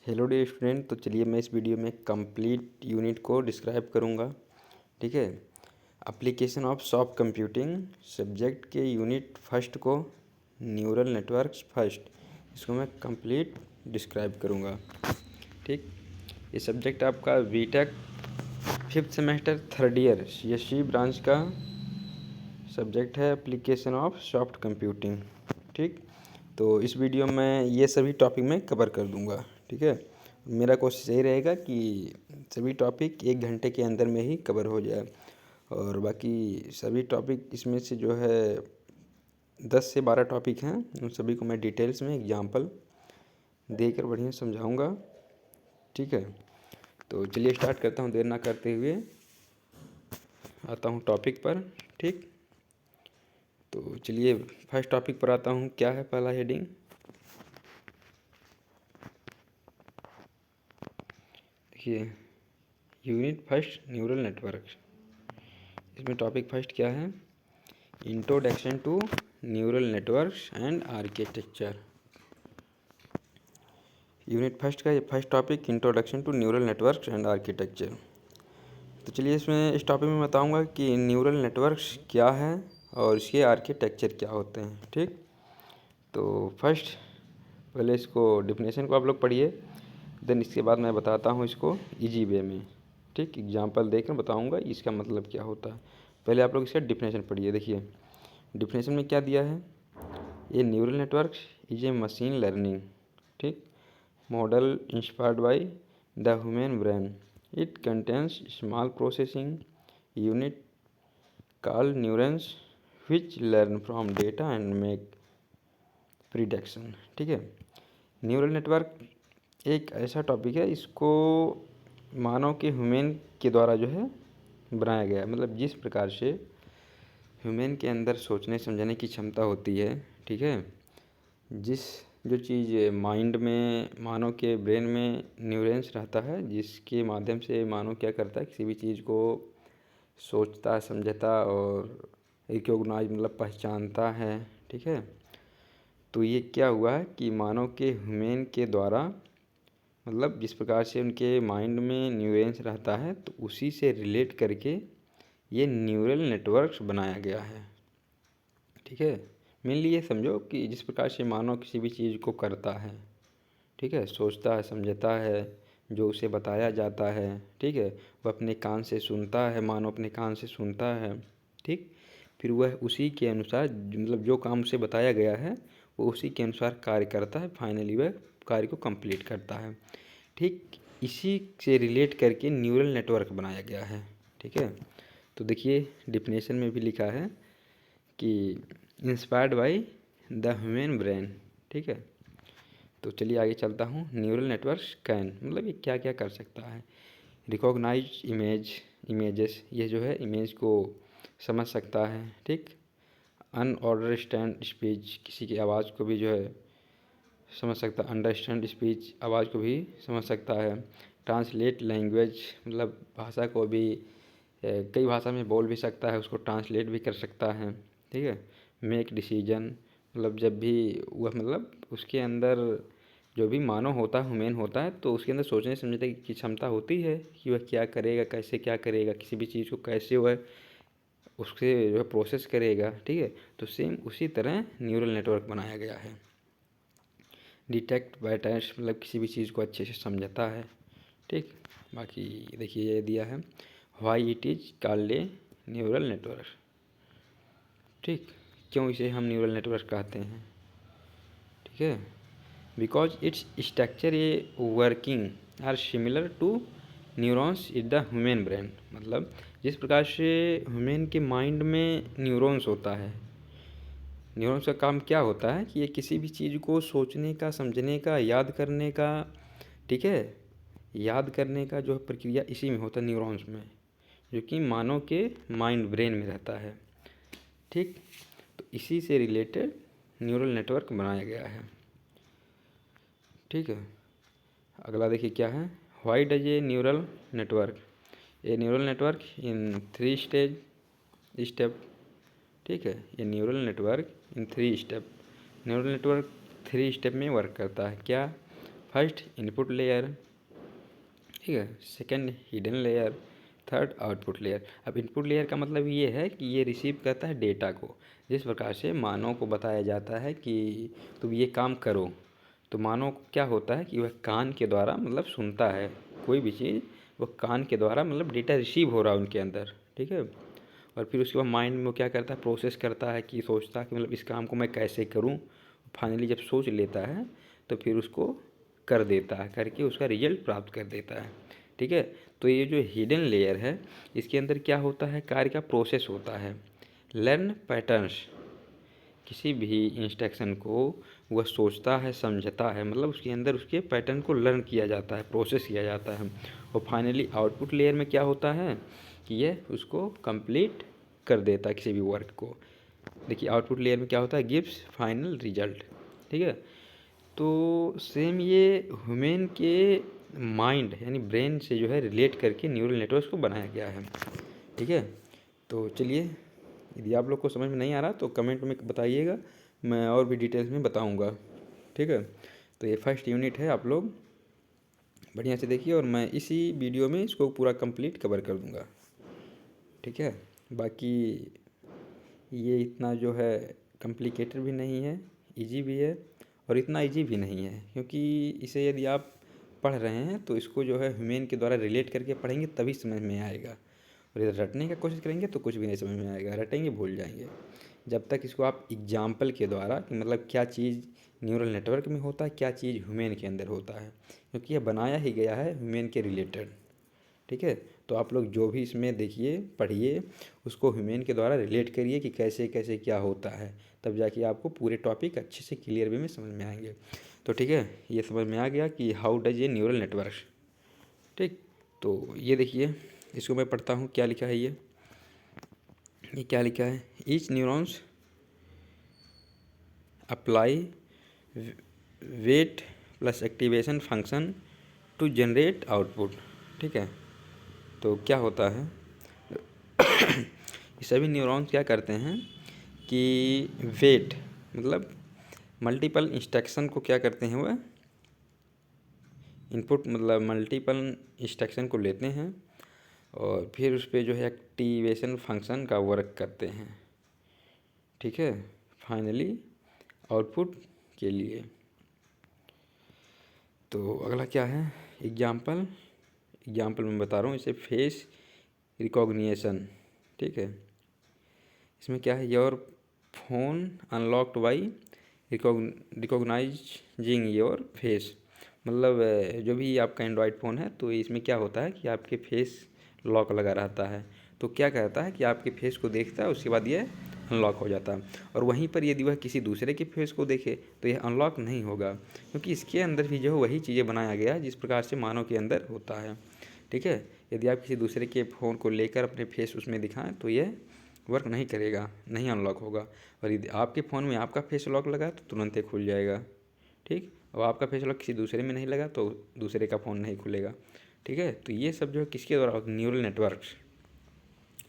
Hello dear student. तो चलिए मैं इस वीडियो में कंप्लीट यूनिट को डिस्क्राइब करूँगा। ठीक है। Application of soft computing subject के यूनिट फर्स्ट को न्यूरल नेटवर्क्स फर्स्ट, इसको मैं कंप्लीट डिस्क्राइब करूँगा। ठीक। ये सब्जेक्ट आपका BTech fifth semester third year CSE branch का सब्जेक्ट है, एप्लीकेशन ऑफ सॉफ्ट कंप्यूटिंग। ठीक। तो इस वीडियो में ये सभी टॉपिक मैं कवर कर दूँगा। ठीक है। मेरा कोशिश यही रहेगा कि सभी टॉपिक 1 घंटे के अंदर में ही कवर हो जाए, और बाकी सभी टॉपिक इसमें से जो है 10 से 12 टॉपिक हैं, उन सभी को मैं डिटेल्स में एग्जांपल देकर बढ़िया समझाऊंगा। ठीक है। तो चलिए स्टार्ट करता हूँ, देर ना करते हुए आता हूँ टॉपिक पर। ठीक। तो चलिए फर्स्ट टॉपिक पर आता हूँ। क्या है पहला हेडिंग? देखिए, यूनिट फर्स्ट न्यूरल नेटवर्क। इसमें टॉपिक फर्स्ट क्या है? Introduction to neural networks and architecture. Unit first का ये first topic introduction to neural networks and architecture. तो चलिए इसमें इस टॉपिक में बताऊंगा कि न्यूरल नेटवर्क्स क्या है और इसके आर्किटेक्चर क्या होते हैं। ठीक। तो फर्स्ट पहले इसको डिफिनेशन को आप लोग पढ़िए, देन इसके बाद मैं बताता हूँ इसको इजी वे में। ठीक। एग्जांपल देकर बताऊंगा इसका मतलब क्या होता है। पहले आप लोग इसका डिफिनेशन पढ़िए। देखिए डिफिनेशन में क्या दिया है। ये neural network is a machine learning, ठीक, model inspired by the human brain. It contains small processing unit called neurons which learn from data and make prediction. ठीक है। न्यूरल नेटवर्क एक ऐसा टॉपिक है, इसको मानव के ह्यूमन के द्वारा जो है बनाया गया है। मतलब जिस प्रकार से ह्यूमन के अंदर सोचने समझने की क्षमता होती है, ठीक है, जिस जो चीज़ माइंड में मानव के ब्रेन में न्यूरॉन्स रहता है, जिसके माध्यम से मानव क्या करता है, किसी भी चीज़ को सोचता समझता और रिकॉग्नाइज मतलब पहचानता है। ठीक है। तो ये क्या हुआ है कि मानव के ह्यूमन के द्वारा, मतलब जिस प्रकार से उनके माइंड में न्यूरॉन्स रहता है, तो उसी से रिलेट करके ये न्यूरल नेटवर्क्स बनाया गया है। ठीक है। मेनली ये समझो कि जिस प्रकार से मानव किसी भी चीज़ को करता है, ठीक है, सोचता है समझता है, जो उसे बताया जाता है, ठीक है, वह अपने कान से सुनता है, मानव अपने कान से सुनता है। ठीक। फिर वह उसी के अनुसार मतलब जो काम उसे बताया गया है वो उसी के अनुसार कार्य करता है, फाइनली वह कार्य को कंप्लीट करता है। ठीक। इसी से रिलेट करके न्यूरल नेटवर्क बनाया गया है। ठीक है। तो देखिए डिफिनेशन में भी लिखा है कि inspired by the human brain. ठीक है। तो चलिए आगे चलता हूँ। न्यूरल नेटवर्क कैन मतलब ये क्या क्या कर सकता है। रिकॉग्नाइज इमेजेस, ये जो है इमेज को समझ सकता है। ठीक। अनअंडरस्टैंड स्पीच, किसी की आवाज़ को भी जो है समझ सकता है। अंडरस्टैंड स्पीच, आवाज़ को भी समझ सकता है। ट्रांसलेट लैंग्वेज, मतलब भाषा को भी कई भाषा में बोल भी सकता है, उसको ट्रांसलेट भी कर सकता है। ठीक है। मेक डिसीजन, मतलब जब भी वह मतलब उसके अंदर जो भी मानव होता है, ह्यूमन होता है, तो उसके अंदर सोचने समझने की क्षमता होती है कि वह क्या करेगा, कैसे क्या करेगा, किसी भी चीज़ को कैसे वह उससे जो है प्रोसेस करेगा। ठीक है। तो सेम उसी तरह न्यूरल नेटवर्क बनाया गया है। डिटेक्ट पैटर्न्स, मतलब किसी भी चीज़ को अच्छे से समझता है। ठीक। बाकी देखिए ये दिया है why it is called a neural network. ठीक। क्यों इसे हम न्यूरल नेटवर्क कहते हैं? ठीक है। Because its structure a working are similar to neurons in the human brain. मतलब जिस प्रकार से ह्यूमन के माइंड में न्यूरॉन्स होता है, न्यूरॉन्स का काम क्या होता है कि ये किसी भी चीज़ को सोचने का, समझने का, याद करने का, ठीक है, याद करने का जो प्रक्रिया इसी में होता है, न्यूरॉन्स में, जो कि मानव के माइंड ब्रेन में रहता है। ठीक। तो इसी से रिलेटेड न्यूरल नेटवर्क बनाया गया है। ठीक है। अगला देखिए क्या है। Why does a neural network, A neural network in 3 step. ठीक है। ये न्यूरल नेटवर्क इन 3 स्टेप, न्यूरल नेटवर्क 3 स्टेप में वर्क करता है। क्या? फर्स्ट इनपुट लेयर, ठीक है, second hidden layer, third output layer. अब इनपुट लेयर का मतलब ये है कि ये रिसीव करता है डेटा को। जिस प्रकार से मानव को बताया जाता है कि तुम ये काम करो, तो मानव को क्या होता है कि वह कान के द्वारा मतलब सुनता है कोई भी चीज़, वह कान के द्वारा मतलब डेटा रिसीव हो रहा है उनके अंदर, ठीक है। और फिर उसके बाद माइंड में वो क्या करता है, प्रोसेस करता है कि सोचता है कि मतलब इस काम को मैं कैसे करूं। फाइनली जब सोच लेता है तो फिर उसको कर देता है, करके उसका रिजल्ट प्राप्त कर देता है, ठीक है। तो ये जो हिडन लेयर है, इसके अंदर क्या होता है, कार्य का प्रोसेस होता है। लर्न पैटर्न्स, किसी भी इंस्ट्रक्शन को वह सोचता है, समझता है, मतलब उसके अंदर उसके पैटर्न को लर्न किया जाता है, प्रोसेस किया जाता है। और फाइनली आउटपुट लेयर में क्या होता है कि यह उसको कंप्लीट कर देता है किसी भी वर्क को। देखिए आउटपुट लेयर में क्या होता है, गिव्स फाइनल रिजल्ट, ठीक है। तो सेम ये ह्यूमन के माइंड यानी ब्रेन से जो है रिलेट करके न्यूरल नेटवर्क को बनाया गया है, ठीक है। तो चलिए, यदि आप लोग को समझ में नहीं आ रहा तो कमेंट में बताइएगा, मैं और भी डिटेल्स में बताऊंगा, ठीक है। तो ये फर्स्ट यूनिट है, आप लोग बढ़िया से देखिए और मैं इसी वीडियो में इसको पूरा कंप्लीट कवर कर दूंगा, ठीक है। बाकी ये इतना जो है कॉम्प्लिकेटेड भी नहीं है, इजी भी है और इतना इजी भी नहीं है, क्योंकि इसे यदि आप पढ़ रहे हैं तो इसको जो है ह्यूमन के द्वारा रिलेट करके पढ़ेंगे तभी समझ में आएगा। और यदि रटने का कोशिश करेंगे तो कुछ भी नहीं समझ में आएगा, रटेंगे भूल जाएंगे। जब तक इसको आप एग्जाम्पल के द्वारा कि मतलब क्या चीज़ न्यूरल नेटवर्क में होता है, क्या चीज़ ह्यूमन के अंदर होता है, क्योंकि यह बनाया ही गया है ह्यूमन के रिलेटेड, ठीक है। तो आप लोग जो भी इसमें देखिए, पढ़िए, उसको ह्यूमन के द्वारा रिलेट करिए कि कैसे कैसे क्या होता है, तब जाके आपको पूरे टॉपिक अच्छे से क्लियर वे में समझ में आएंगे। तो ठीक है, ये समझ में आ गया कि हाउ डज ये न्यूरल नेटवर्क, ठीक। तो ये देखिए, इसको मैं पढ़ता हूँ, क्या लिखा है ये क्या लिखा है, each neurons apply weight plus activation function to generate output, ठीक है। तो क्या होता है ये सभी न्यूरॉन्स क्या करते हैं कि वेट मतलब मल्टीपल इंस्ट्रक्शन को क्या करते हैं, वह इनपुट मतलब मल्टीपल इंस्ट्रक्शन को लेते हैं और फिर उस पर जो है एक्टिवेशन फंक्शन का वर्क करते हैं, ठीक है, फाइनली आउटपुट के लिए। तो अगला क्या है, एग्जाम्पल मैं बता रहा हूँ इसे, फेस रिकॉग्निशन, ठीक है। इसमें क्या है, your phone unlocked by recognising your face, मतलब जो भी आपका एंड्रॉयड फ़ोन है तो इसमें क्या होता है कि आपके फेस लॉक लगा रहता है, तो क्या कहता है कि आपके फेस को देखता है, उसके बाद ये अनलॉक हो जाता है। और वहीं पर यदि वह किसी दूसरे के फेस को देखे तो यह अनलॉक नहीं होगा, क्योंकि इसके अंदर भी जो है वही चीज़ें बनाया गया है जिस प्रकार से मानव के अंदर होता है, ठीक है। यदि आप किसी दूसरे के फ़ोन को लेकर अपने फेस उसमें दिखाएं तो यह वर्क नहीं करेगा, नहीं अनलॉक होगा। और यदि आपके फ़ोन में आपका फेस लॉक लगा तो तुरंत ही खुल जाएगा, ठीक। और आपका फेस लॉक किसी दूसरे में नहीं लगा तो दूसरे का फ़ोन नहीं खुलेगा, ठीक है। तो ये सब जो है किसके द्वारा होता है, न्यूरल नेटवर्क,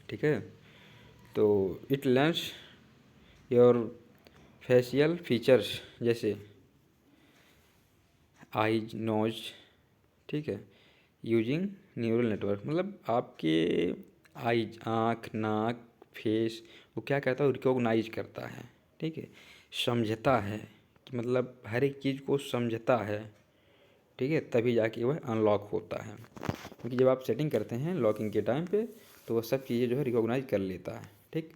ठीक है। तो it learns your facial features जैसे आईज, नोज, ठीक है, यूजिंग न्यूरल नेटवर्क, मतलब आपके आईज, आँख, नाक, फेस, वो क्या करता है, रिकॉग्नाइज करता है, ठीक है, समझता है कि मतलब हर एक चीज़ को समझता है, ठीक है, तभी जाके वह अनलॉक होता है। क्योंकि जब आप सेटिंग करते हैं लॉकिंग के टाइम पे तो वह सब चीज़ें जो है रिकॉग्नाइज कर लेता है, ठीक।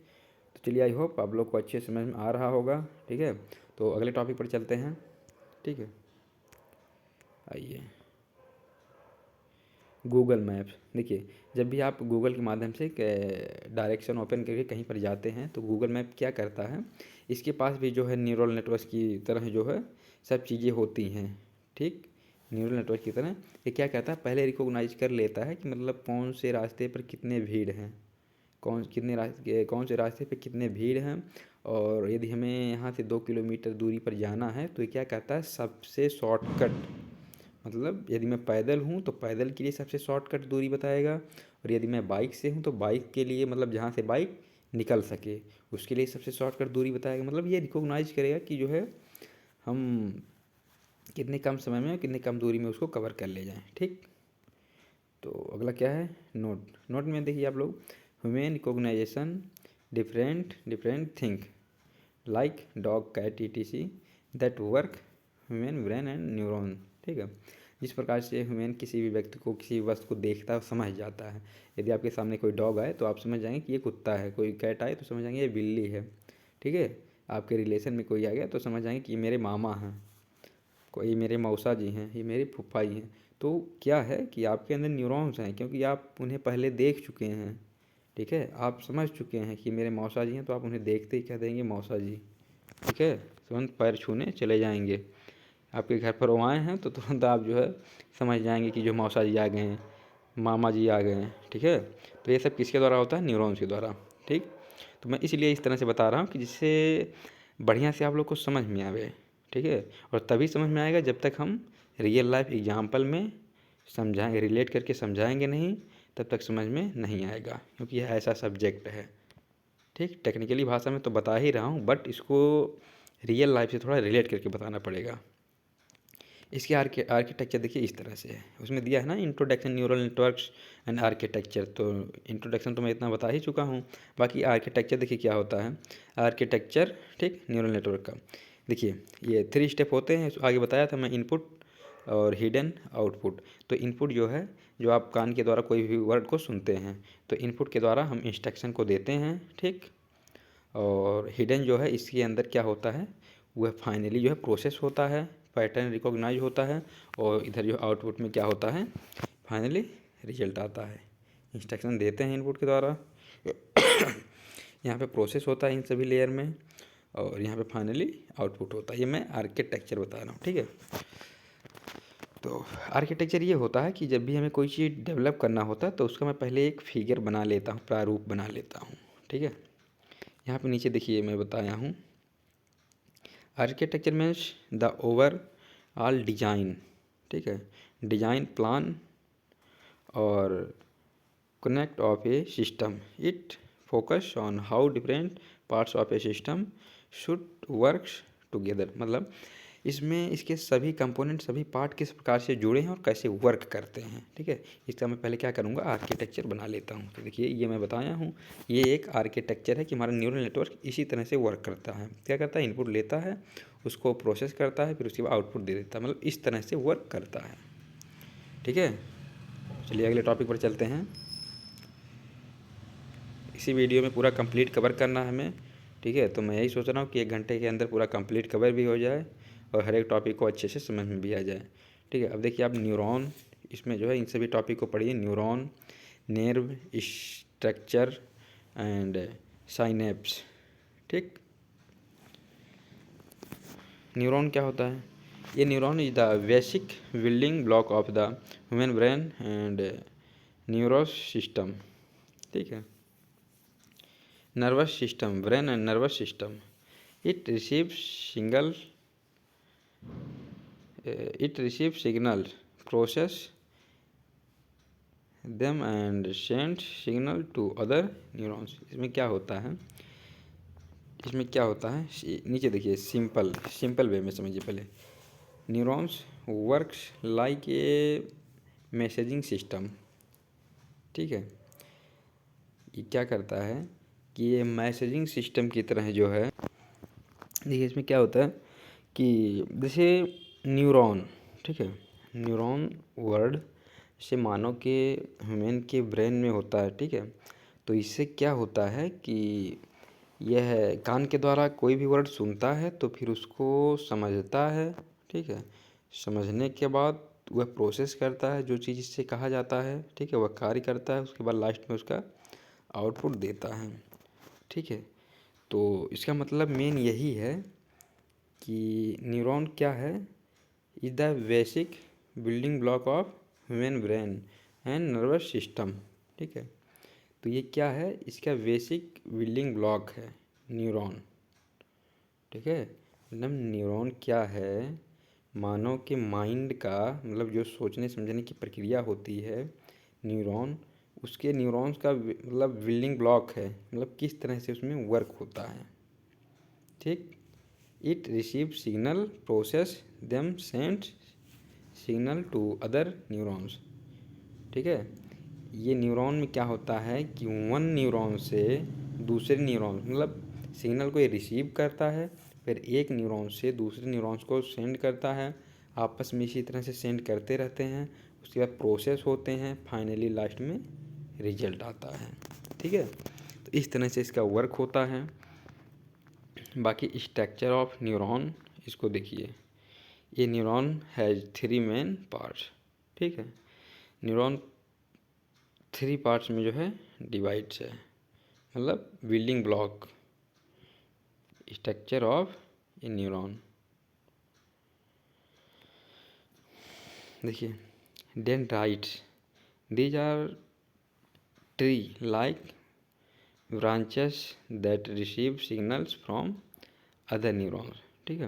तो चलिए, आई होप आप लोग को अच्छे समझ में आ रहा होगा, ठीक है। तो अगले टॉपिक पर चलते हैं, ठीक है। आइए, गूगल मैप्स, देखिए जब भी आप गूगल के माध्यम से डायरेक्शन ओपन करके कहीं पर जाते हैं तो गूगल मैप क्या करता है, इसके पास भी जो है न्यूरल नेटवर्क की तरह जो है सब चीज़ें होती हैं, ठीक। न्यूरल नेटवर्क की तरह ये क्या कहता है, पहले रिकॉग्नाइज कर लेता है कि मतलब कौन से रास्ते पर कितने भीड़ हैं, कौन से रास्ते पे कितने भीड़ हैं। और यदि हमें यहाँ से 2 किलोमीटर दूरी पर जाना है तो ये क्या कहता है, सबसे शॉर्टकट, मतलब यदि मैं पैदल हूँ तो पैदल के लिए सबसे शॉर्टकट दूरी बताएगा, और यदि मैं बाइक से हूँ तो बाइक के लिए मतलब जहाँ से बाइक निकल सके उसके लिए सबसे शॉर्टकट दूरी बताएगा। मतलब ये रिकॉग्नाइज करेगा कि जो है हम कितने कम समय में, कितनी कम दूरी में उसको कवर कर ले जाएं। ठीक, तो अगला क्या है, नोट। नोट में देखिए आप लोग, human recognisation different different thing like dog cat ETC that work human brain and neuron. ठीक है, जिस प्रकार से ह्यूमन किसी भी व्यक्ति को, किसी वस्तु को देखता है, समझ जाता है। यदि आपके सामने कोई डॉग आए तो आप समझ जाएंगे कि ये कुत्ता है, कोई कैट आए तो समझ जाएंगे ये बिल्ली है। ठीक है, आपके रिलेशन में कोई आ गया तो समझ जाएंगे कि ये मेरे मामा हैं, कोई मेरे मौसा जी हैं, ये मेरे फूफा जी हैं। तो क्या है कि आपके अंदर न्यूरॉन्स हैं, क्योंकि आप उन्हें पहले देख चुके हैं। ठीक है, आप समझ चुके हैं कि मेरे मौसा जी हैं, तो आप उन्हें देखते ही कह देंगे मौसा जी। ठीक है, तुरंत पैर छूने चले जाएंगे। आपके घर पर वो आए हैं तो तुरंत आप जो है समझ जाएंगे कि जो मौसा जी आ गए हैं, मामा जी आ गए हैं। ठीक है, तो ये सब किसके द्वारा होता है, न्यूरॉन्स के द्वारा। ठीक, तो मैं इसलिए इस तरह से बता रहा हूँ कि जिससे बढ़िया से आप लोग को समझ में आवे। ठीक है, और तभी समझ में आएगा जब तक हम रियल लाइफ एग्जाम्पल में समझाएंगे, रिलेट करके समझाएंगे नहीं, तब तक समझ में नहीं आएगा, क्योंकि यह ऐसा सब्जेक्ट है। ठीक, टेक्निकली भाषा में तो बता ही रहा हूँ, बट इसको रियल लाइफ से थोड़ा रिलेट करके बताना पड़ेगा। इसके आर्किटेक्चर देखिए इस तरह से है, उसमें दिया है ना introduction neural networks and architecture. तो इंट्रोडक्शन तो मैं इतना बता ही चुका हूँ, बाकी आर्किटेक्चर देखिए क्या होता है। आर्किटेक्चर, ठीक, न्यूरल नेटवर्क का देखिए ये 3 स्टेप होते हैं। आगे बताया था मैं, इनपुट और हिडन आउटपुट। तो इनपुट जो है, जो आप कान के द्वारा कोई भी वर्ड को सुनते हैं, तो इनपुट के द्वारा हम इंस्ट्रक्शन को देते हैं। ठीक, और हिडन जो है, इसके अंदर क्या होता है, वह फाइनली जो है प्रोसेस होता है, पैटर्न रिकॉग्नाइज होता है, और इधर जो आउटपुट में क्या होता है, फाइनली रिजल्ट आता है। इंस्ट्रक्शन देते हैं इनपुट के द्वारा, यहाँ पे प्रोसेस होता है इन सभी लेयर में, और यहाँ पे फाइनली आउटपुट होता है। ये मैं आर्किटेक्चर बता रहा हूँ। ठीक है, तो आर्किटेक्चर ये होता है कि जब भी हमें कोई चीज़ डेवलप करना होता है तो उसका मैं पहले एक फिगर बना लेता हूँ, प्रारूप बना लेता हूँ। ठीक है, यहाँ पे नीचे देखिए मैं बताया हूँ, architecture means the over all design. ठीक है, डिजाइन प्लान और connect of A system. It focus on how different parts of A system should works together. मतलब इसमें इसके सभी कंपोनेंट, सभी पार्ट किस प्रकार से जुड़े हैं और कैसे वर्क करते हैं। ठीक है, इसका मैं पहले क्या करूँगा, आर्किटेक्चर बना लेता हूँ। तो देखिए ये मैं बताया हूँ, ये एक आर्किटेक्चर है कि हमारा न्यूरल नेटवर्क इसी तरह से वर्क करता है। क्या करता है, इनपुट लेता है, उसको प्रोसेस करता है, फिर उसके बाद आउटपुट दे देता है, मतलब इस तरह से वर्क करता है। ठीक है, चलिए अगले टॉपिक पर चलते हैं। इसी वीडियो में पूरा कंप्लीट कवर करना है हमें। ठीक है, तो मैं यही सोच रहा हूँ कि 1 घंटे के अंदर पूरा कंप्लीट कवर भी हो जाए और हर एक टॉपिक को अच्छे से समझ में भी आ जाए। ठीक है, अब देखिए आप न्यूरॉन, इसमें जो है इन सभी टॉपिक को पढ़िए, neuron, nerve structure and synapse. ठीक, न्यूरॉन क्या होता है, ये neuron is the basic building block of the human brain and nervous system. ठीक है, nervous system, brain and nervous system, it receives single it receives signal, process them and send signal to other neurons। इसमें क्या होता है, इसमें क्या होता है, नीचे देखिए, सिंपल सिंपल वे में समझिए पहले। Neurons works like a messaging system. ठीक है, ये क्या करता है कि ये मैसेजिंग सिस्टम की तरह जो है, देखिए इसमें क्या होता है कि जैसे न्यूरॉन, ठीक है, न्यूरॉन वर्ड से मानो कि ह्यूमन के ब्रेन में होता है। ठीक है, तो इससे क्या होता है कि यह कान के द्वारा कोई भी वर्ड सुनता है तो फिर उसको समझता है। ठीक है, समझने के बाद वह प्रोसेस करता है, जो चीज़ इससे कहा जाता है। ठीक है, वह कार्य करता है, उसके बाद लास्ट में उसका आउटपुट देता है। ठीक है, तो इसका मतलब मेन यही है कि न्यूरॉन क्या है, is the basic building block of human brain and nervous system. ठीक है, तो ये क्या है, इसका बेसिक बिल्डिंग ब्लॉक है न्यूरॉन। ठीक है, मतलब न्यूरॉन क्या है, मानव के माइंड का, मतलब जो सोचने समझने की प्रक्रिया होती है, न्यूरॉन, उसके न्यूरॉन्स का मतलब बिल्डिंग ब्लॉक है, मतलब किस तरह से उसमें वर्क होता है। ठीक, it receive signal, process them, send signal to other neurons. ठीक है, ये न्यूरॉन में क्या होता है कि वन न्यूरॉन से दूसरे न्यूरॉन, मतलब सिग्नल को ये रिसीव करता है, फिर एक न्यूरॉन से दूसरे न्यूरॉन्स को सेंड करता है, आपस में इसी तरह से सेंड करते रहते हैं, उसके बाद प्रोसेस होते हैं, फाइनली लास्ट में रिजल्ट आता है। ठीक है, तो इस तरह से इसका वर्क होता है। बाकी स्ट्रक्चर ऑफ न्यूरॉन, इसको देखिए, ये न्यूरॉन हैज़ 3 मेन पार्ट्स। ठीक है, न्यूरॉन 3 पार्ट्स में जो है डिवाइड्स है, मतलब building block structure of a neuron. देखिए, dendrites, these are tree like branches that receive signals from other neurons. ठीक है,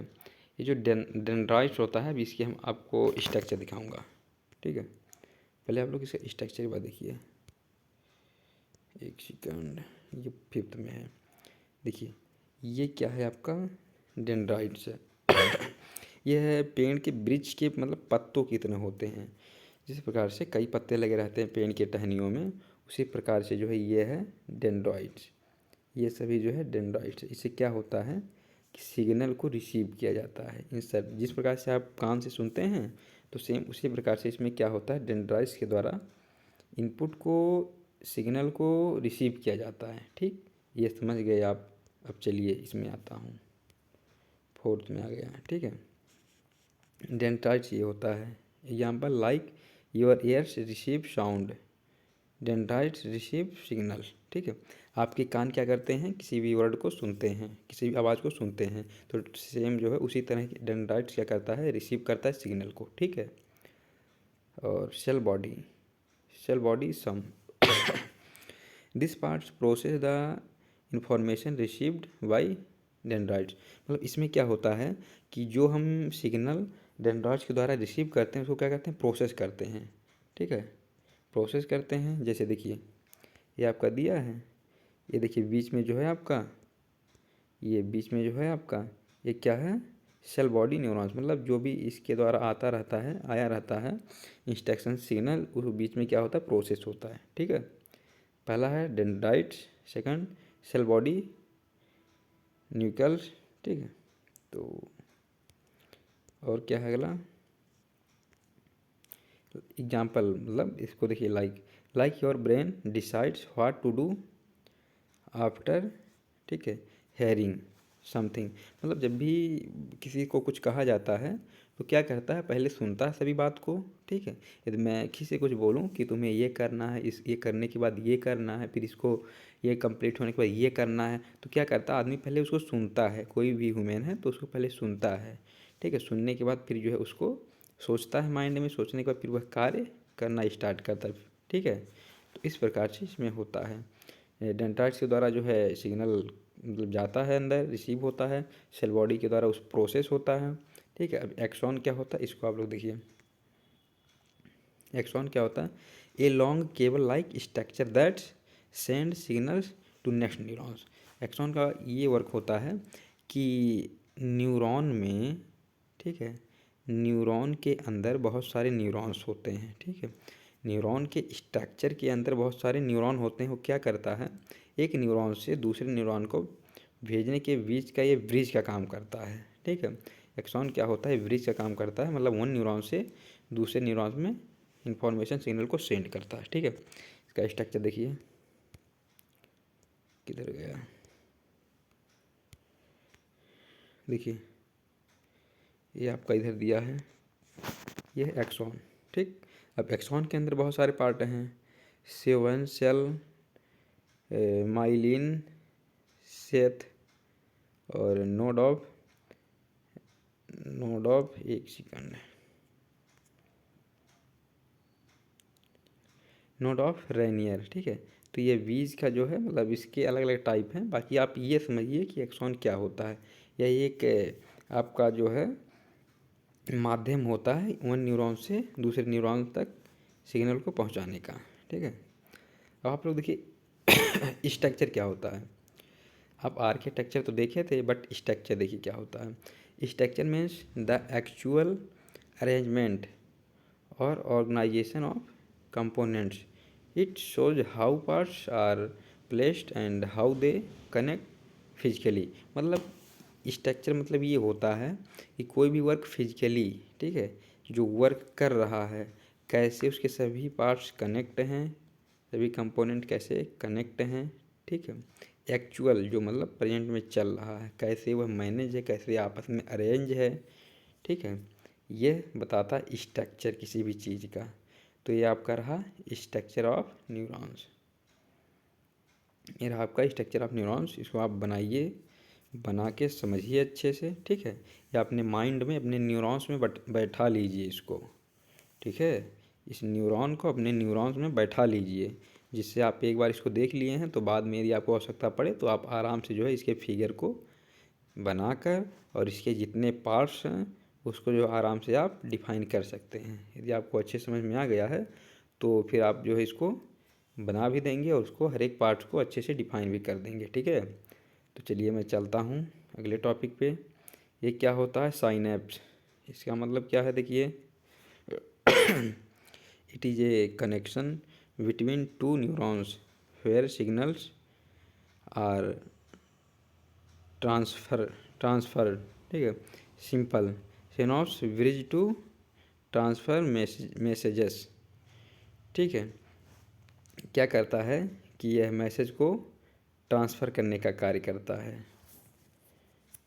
ये जो डेंड्राइट्स होता है, अभी इसकी हम आपको स्ट्रक्चर दिखाऊंगा। ठीक है, पहले आप लोग इसका स्ट्रक्चर के बाद देखिए, एक सेकंड, ये 5th में है। देखिए, ये क्या है आपका, डेंड्राइट्स है। यह है पेड़ के वृक्ष के, मतलब पत्तों की तरह होते हैं। जिस प्रकार से कई पत्ते लगे रहते हैं पेड़ के टहनियों में, उसी प्रकार से जो है ये है डेंड्राइट्स। ये सभी जो है डेंड्राइट्स। इससे क्या होता है कि सिग्नल को रिसीव किया जाता है। इन सब जिस प्रकार से आप कान से सुनते हैं, तो सेम उसी प्रकार से इसमें क्या होता है, डेंड्राइट्स के द्वारा इनपुट को, सिग्नल को रिसीव किया जाता है। ठीक, ये समझ गए आप। अब चलिए इसमें आता हूँ, 4th में आ गया। ठीक है, डेंड्राइट्स ये होता है, example like your ears receive sound, dendrites receive signal. ठीक है, आपके कान क्या करते हैं, किसी भी वर्ड को सुनते हैं, किसी भी आवाज़ को सुनते हैं, तो सेम जो है उसी तरह की डेंड्राइट्स क्या करता है, रिसीव करता है सिग्नल को। ठीक है, और cell body some this parts process the information received by dendrites. मतलब इसमें क्या होता है कि जो हम सिग्नल डेंड्राइट्स के द्वारा रिसीव करते हैं, उसको क्या करते हैं, प्रोसेस करते हैं। ठीक है, प्रोसेस करते हैं। जैसे देखिए, ये आपका दिया है, ये देखिए बीच में जो है आपका, ये बीच में जो है आपका, ये क्या है, सेल बॉडी न्यूरॉन्स। मतलब जो भी इसके द्वारा आता रहता है, आया रहता है इंस्ट्रक्शन सिग्नल, उस बीच में क्या होता है, प्रोसेस होता है। ठीक है, पहला है dendrites, second cell body nucleus. ठीक है, तो और क्या है अगला, एग्जाम्पल, मतलब इसको देखिए, like your brain decides what to do after, ठीक है, हेयरिंग समथिंग। मतलब जब भी किसी को कुछ कहा जाता है, तो क्या करता है, पहले सुनता है सभी बात को। ठीक है, यदि मैं किसी से कुछ बोलूं कि तुम्हें ये करना है, इस ये करने के बाद ये करना है, फिर इसको ये कंप्लीट होने के बाद ये करना है, तो क्या करता है आदमी, पहले उसको सुनता है। कोई भी ह्यूमन है तो उसको पहले सुनता है। ठीक है, सुनने के बाद फिर जो है उसको सोचता है माइंड में, सोचने के बाद फिर वह कार्य करना स्टार्ट करता है। ठीक है, तो इस प्रकार से इसमें होता है। डेंड्राइट्स के द्वारा जो है सिग्नल मतलब जाता है अंदर, रिसीव होता है, सेल बॉडी के द्वारा उस प्रोसेस होता है। ठीक है, अब एक्सॉन क्या होता है, इसको आप लोग देखिए। एक्सॉन क्या होता है, a long cable like structure that send signals to next neurons. Axon का ये वर्क होता है कि न्यूरॉन में, ठीक है, न्यूरॉन के अंदर बहुत सारे न्यूरॉन्स होते हैं। ठीक है, न्यूरॉन के स्ट्रक्चर के अंदर बहुत सारे न्यूरॉन होते हैं। वो क्या करता है, एक न्यूरॉन से दूसरे न्यूरॉन को भेजने के बीच का ये ब्रिज का काम करता है। ठीक है, एक्सॉन क्या होता है, ब्रिज का काम करता है, मतलब वन न्यूरॉन से दूसरे न्यूरॉन्स में इंफॉर्मेशन सिग्नल को सेंड करता है। ठीक है, इसका स्ट्रक्चर देखिए, किधर गया, देखिए ये आपका इधर दिया है, ये है एक्सॉन। ठीक, अब एक्सॉन के अंदर बहुत सारे पार्ट हैं, सेवन सेल, माइलिन, सेथ, और नोड ऑफ एक सेकंड, नोड ऑफ रेनियर। ठीक है, तो ये बीज का जो है, मतलब इसके अलग अलग टाइप हैं। बाकी आप ये समझिए कि एक्सॉन क्या होता है, यह एक आपका जो है माध्यम होता है वन न्यूरॉन से दूसरे न्यूरॉन तक सिग्नल को पहुंचाने का। ठीक है, अब आप लोग देखिए स्ट्रक्चर क्या होता है। आप आर्किटेक्चर तो देखे थे, बट स्ट्रक्चर देखिए क्या होता है। Structure means the actual arrangement और organization of components. It shows how parts are placed and how they connect physically. मतलब स्ट्रक्चर मतलब ये होता है कि कोई भी वर्क फिजिकली, ठीक है, जो वर्क कर रहा है कैसे उसके सभी पार्ट्स कनेक्ट हैं, सभी कंपोनेंट कैसे कनेक्ट हैं, ठीक है। एक्चुअल जो मतलब प्रेजेंट में चल रहा है, कैसे वह मैनेज है, कैसे आपस में अरेंज है, ठीक है। यह बताता है स्ट्रक्चर किसी भी चीज़ का। तो ये आपका रहा स्ट्रक्चर ऑफ न्यूरॉन्स। ये रहा आपका स्ट्रक्चर ऑफ न्यूरॉन्स। इसको आप बनाइए, बना के समझिए अच्छे से, ठीक है। या अपने माइंड में अपने न्यूरॉन्स में बैठा लीजिए इसको, ठीक है। इस न्यूरॉन को अपने न्यूरॉन्स में बैठा लीजिए, जिससे आप एक बार इसको देख लिए हैं तो बाद में यदि आपको आवश्यकता पड़े तो आप आराम से जो है इसके फिगर को बनाकर और इसके जितने पार्ट्स हैं उसको जो आराम से आप डिफाइन कर सकते हैं। यदि आपको अच्छे समझ में आ गया है तो फिर आप जो है इसको बना भी देंगे और उसको हर एक पार्ट्स को अच्छे से डिफाइन भी कर देंगे, ठीक है। तो चलिए मैं चलता हूँ अगले टॉपिक पे। ये क्या होता है साइनैप्स। इसका मतलब क्या है देखिए। It is a connection between two neurons where signals are transfer, ठीक है। Simple synapse bridge to transfer messages, ठीक है। क्या करता है कि यह मैसेज को ट्रांसफ़र करने का कार्य करता है,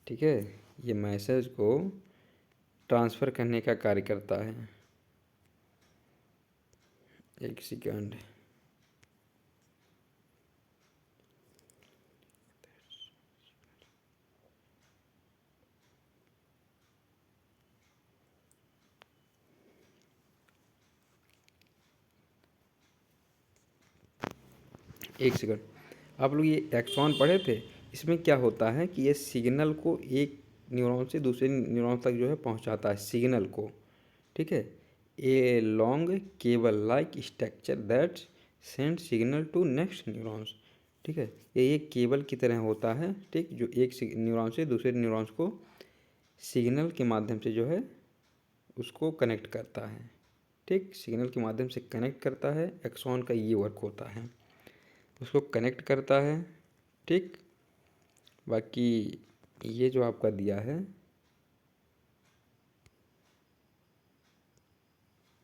ठीक है। ये मैसेज को ट्रांसफ़र करने का कार्य करता है। एक सेकंड। आप लोग ये एक्सॉन पढ़े थे। इसमें क्या होता है कि ये सिग्नल को एक न्यूरॉन से दूसरे न्यूरॉन तक जो है पहुंचाता है सिग्नल को, ठीक है। A long cable like structure that send signal to next neurons, ठीक है। ये एक केबल की तरह होता है, ठीक, जो एक न्यूरॉन से दूसरे न्यूरॉन्स को सिग्नल के माध्यम से जो है उसको कनेक्ट करता है, ठीक। सिग्नल के माध्यम से कनेक्ट करता है। एक्सॉन का ये वर्क होता है, उसको कनेक्ट करता है, ठीक। बाकी ये जो आपका दिया है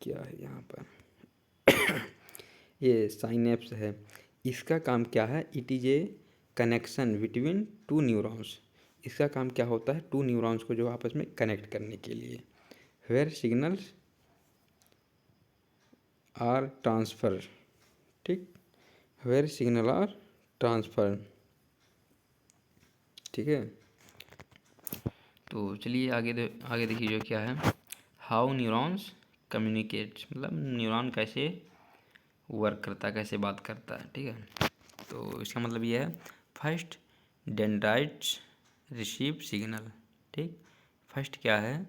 क्या है यहाँ पर। ये साइनेप्स है। इसका काम क्या है। It is a connection between two neurons. इसका काम क्या होता है, टू न्यूरॉन्स को जो आपस में कनेक्ट करने के लिए। वेयर सिग्नल्स आर ट्रांसफ़र, ठीक, वेयर सिग्नल आर ट्रांसफ़र, ठीक है। तो चलिए आगे देखिए जो क्या है। हाउ न्यूरॉन्स कम्युनिकेट, मतलब न्यूरॉन कैसे वर्क करता है, कैसे बात करता है, ठीक है। तो इसका मतलब ये है फर्स्ट डेंड्राइट्स रिसीव सिग्नल, ठीक। फर्स्ट क्या है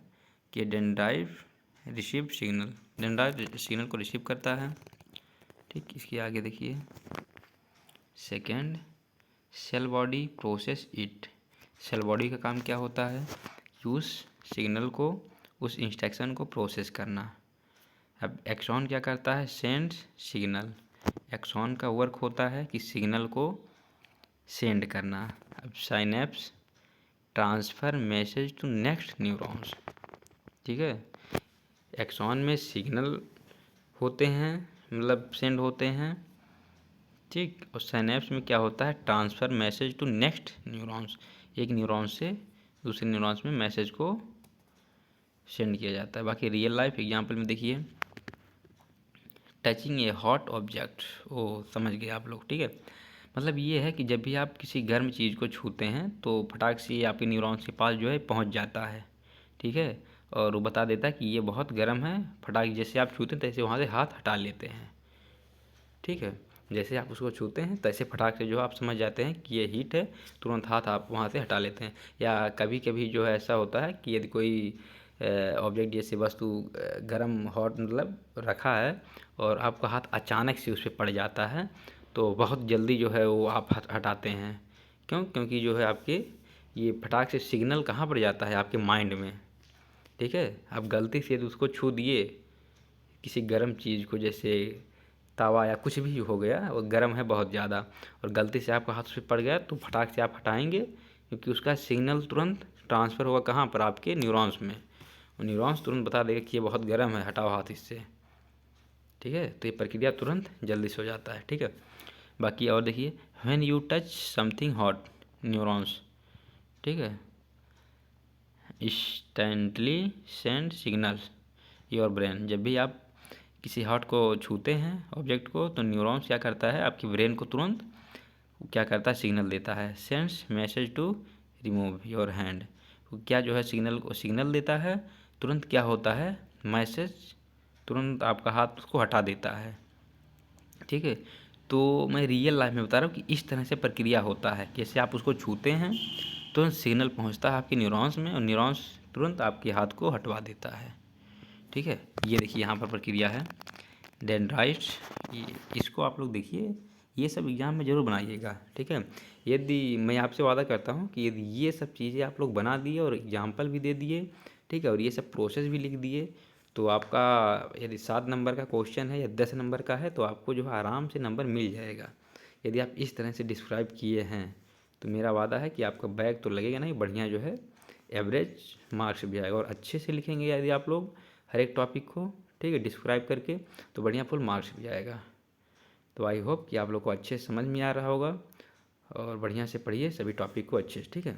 कि dendrite receive signal, dendrite signal को रिसीव करता है, ठीक। इसके आगे देखिए second cell body process it. Cell body का काम क्या होता है, उस सिग्नल को, उस इंस्ट्रक्शन को प्रोसेस करना। अब एक्सॉन क्या करता है, सेंड सिग्नल। एक्सॉन का वर्क होता है कि सिग्नल को सेंड करना। अब synapse transfer message to next neurons, ठीक है। एक्सॉन में सिग्नल होते हैं, मतलब सेंड होते हैं, ठीक। और साइनेप्स में क्या होता है, transfer message to next neurons. एक न्यूरॉन से दूसरे न्यूरॉन्स में मैसेज को सेंड किया जाता है। बाकी रियल लाइफ एग्जांपल में देखिए टचिंग ए हॉट ऑब्जेक्ट। ओ समझ गए आप लोग, ठीक है। मतलब ये है कि जब भी आप किसी गर्म चीज़ को छूते हैं तो फटाक से ये आपके न्यूरॉन्स के पास जो है पहुंच जाता है, ठीक है। और वो बता देता है कि ये बहुत गर्म है। फटाक जैसे आप छूते हैं तैसे वहाँ से हाथ हटा लेते हैं, ठीक है। जैसे आप उसको छूते हैं तैसे फटाक से जो आप समझ जाते हैं कि ये हीट है, तुरंत हाथ आप वहाँ से हटा लेते हैं। या कभी कभी जो है ऐसा होता है कि यदि कोई ऑब्जेक्ट जैसे वस्तु गर्म हॉट मतलब रखा है और आपका हाथ अचानक से उस पर पड़ जाता है तो बहुत जल्दी जो है वो आप हटाते हैं। क्यों? क्योंकि जो है आपके ये फटाक से सिग्नल कहाँ पर जाता है? आपके माइंड में। ठीक है, आप गलती से उसको छू दिए किसी गर्म चीज़ को, जैसे तवा या कुछ भी हो गया और गर्म है बहुत ज़्यादा, और गलती से आपका हाथ उस पर पड़ गया, तो फटाक से आप हटाएंगे, क्योंकि उसका सिग्नल तुरंत ट्रांसफ़र होगा कहाँ पर? आपके न्यूरॉन्स में, और न्यूरॉन्स तुरंत बता देगा कि ये बहुत गर्म है, हटाओ हाथ इससे। ठीक है, तो ये प्रक्रिया तुरंत जल्दी से हो जाता है। ठीक है, बाकी और देखिए, when you touch something hot, neurons, ठीक है, instantly send signals your brain. जब भी आप किसी हॉट को छूते हैं, ऑब्जेक्ट को, तो न्यूरॉन्स क्या करता है? आपकी ब्रेन को तुरंत क्या करता है? सिग्नल देता है। Sends message to remove your hand. क्या जो है सिग्नल देता है, तुरंत क्या होता है? मैसेज, तुरंत आपका हाथ उसको हटा देता है। ठीक है, तो मैं रियल लाइफ में बता रहा हूँ कि इस तरह से प्रक्रिया होता है। जैसे आप उसको छूते हैं, तुरंत सिग्नल पहुँचता है आपके न्यूरॉन्स में, और न्यूरॉन्स तुरंत आपके हाथ को हटवा देता है। ठीक है, ये देखिए यहाँ पर प्रक्रिया है डेंड्राइट्स। इसको आप लोग देखिए, ये सब एग्ज़ाम में ज़रूर बनाइएगा। ठीक है, यदि मैं आपसे वादा करता हूँ कि यदि ये सब चीज़ें आप लोग बना दिए और एग्जाम्पल भी दे दिए, ठीक है, और ये सब प्रोसेस भी लिख दिए, तो आपका यदि 7 नंबर का क्वेश्चन है या 10 नंबर का है, तो आपको जो है आराम से नंबर मिल जाएगा। यदि आप इस तरह से डिस्क्राइब किए हैं, तो मेरा वादा है कि आपका बैग तो लगेगा नहीं, बढ़िया जो है एवरेज मार्क्स भी आएगा। और अच्छे से लिखेंगे यदि आप लोग हर एक टॉपिक को, ठीक है, डिस्क्राइब करके, तो बढ़िया फुल मार्क्स भी आएगा। तो आई होप कि आप लोग को अच्छे से समझ में आ रहा होगा, और बढ़िया से पढ़िए सभी टॉपिक को अच्छे से। ठीक है,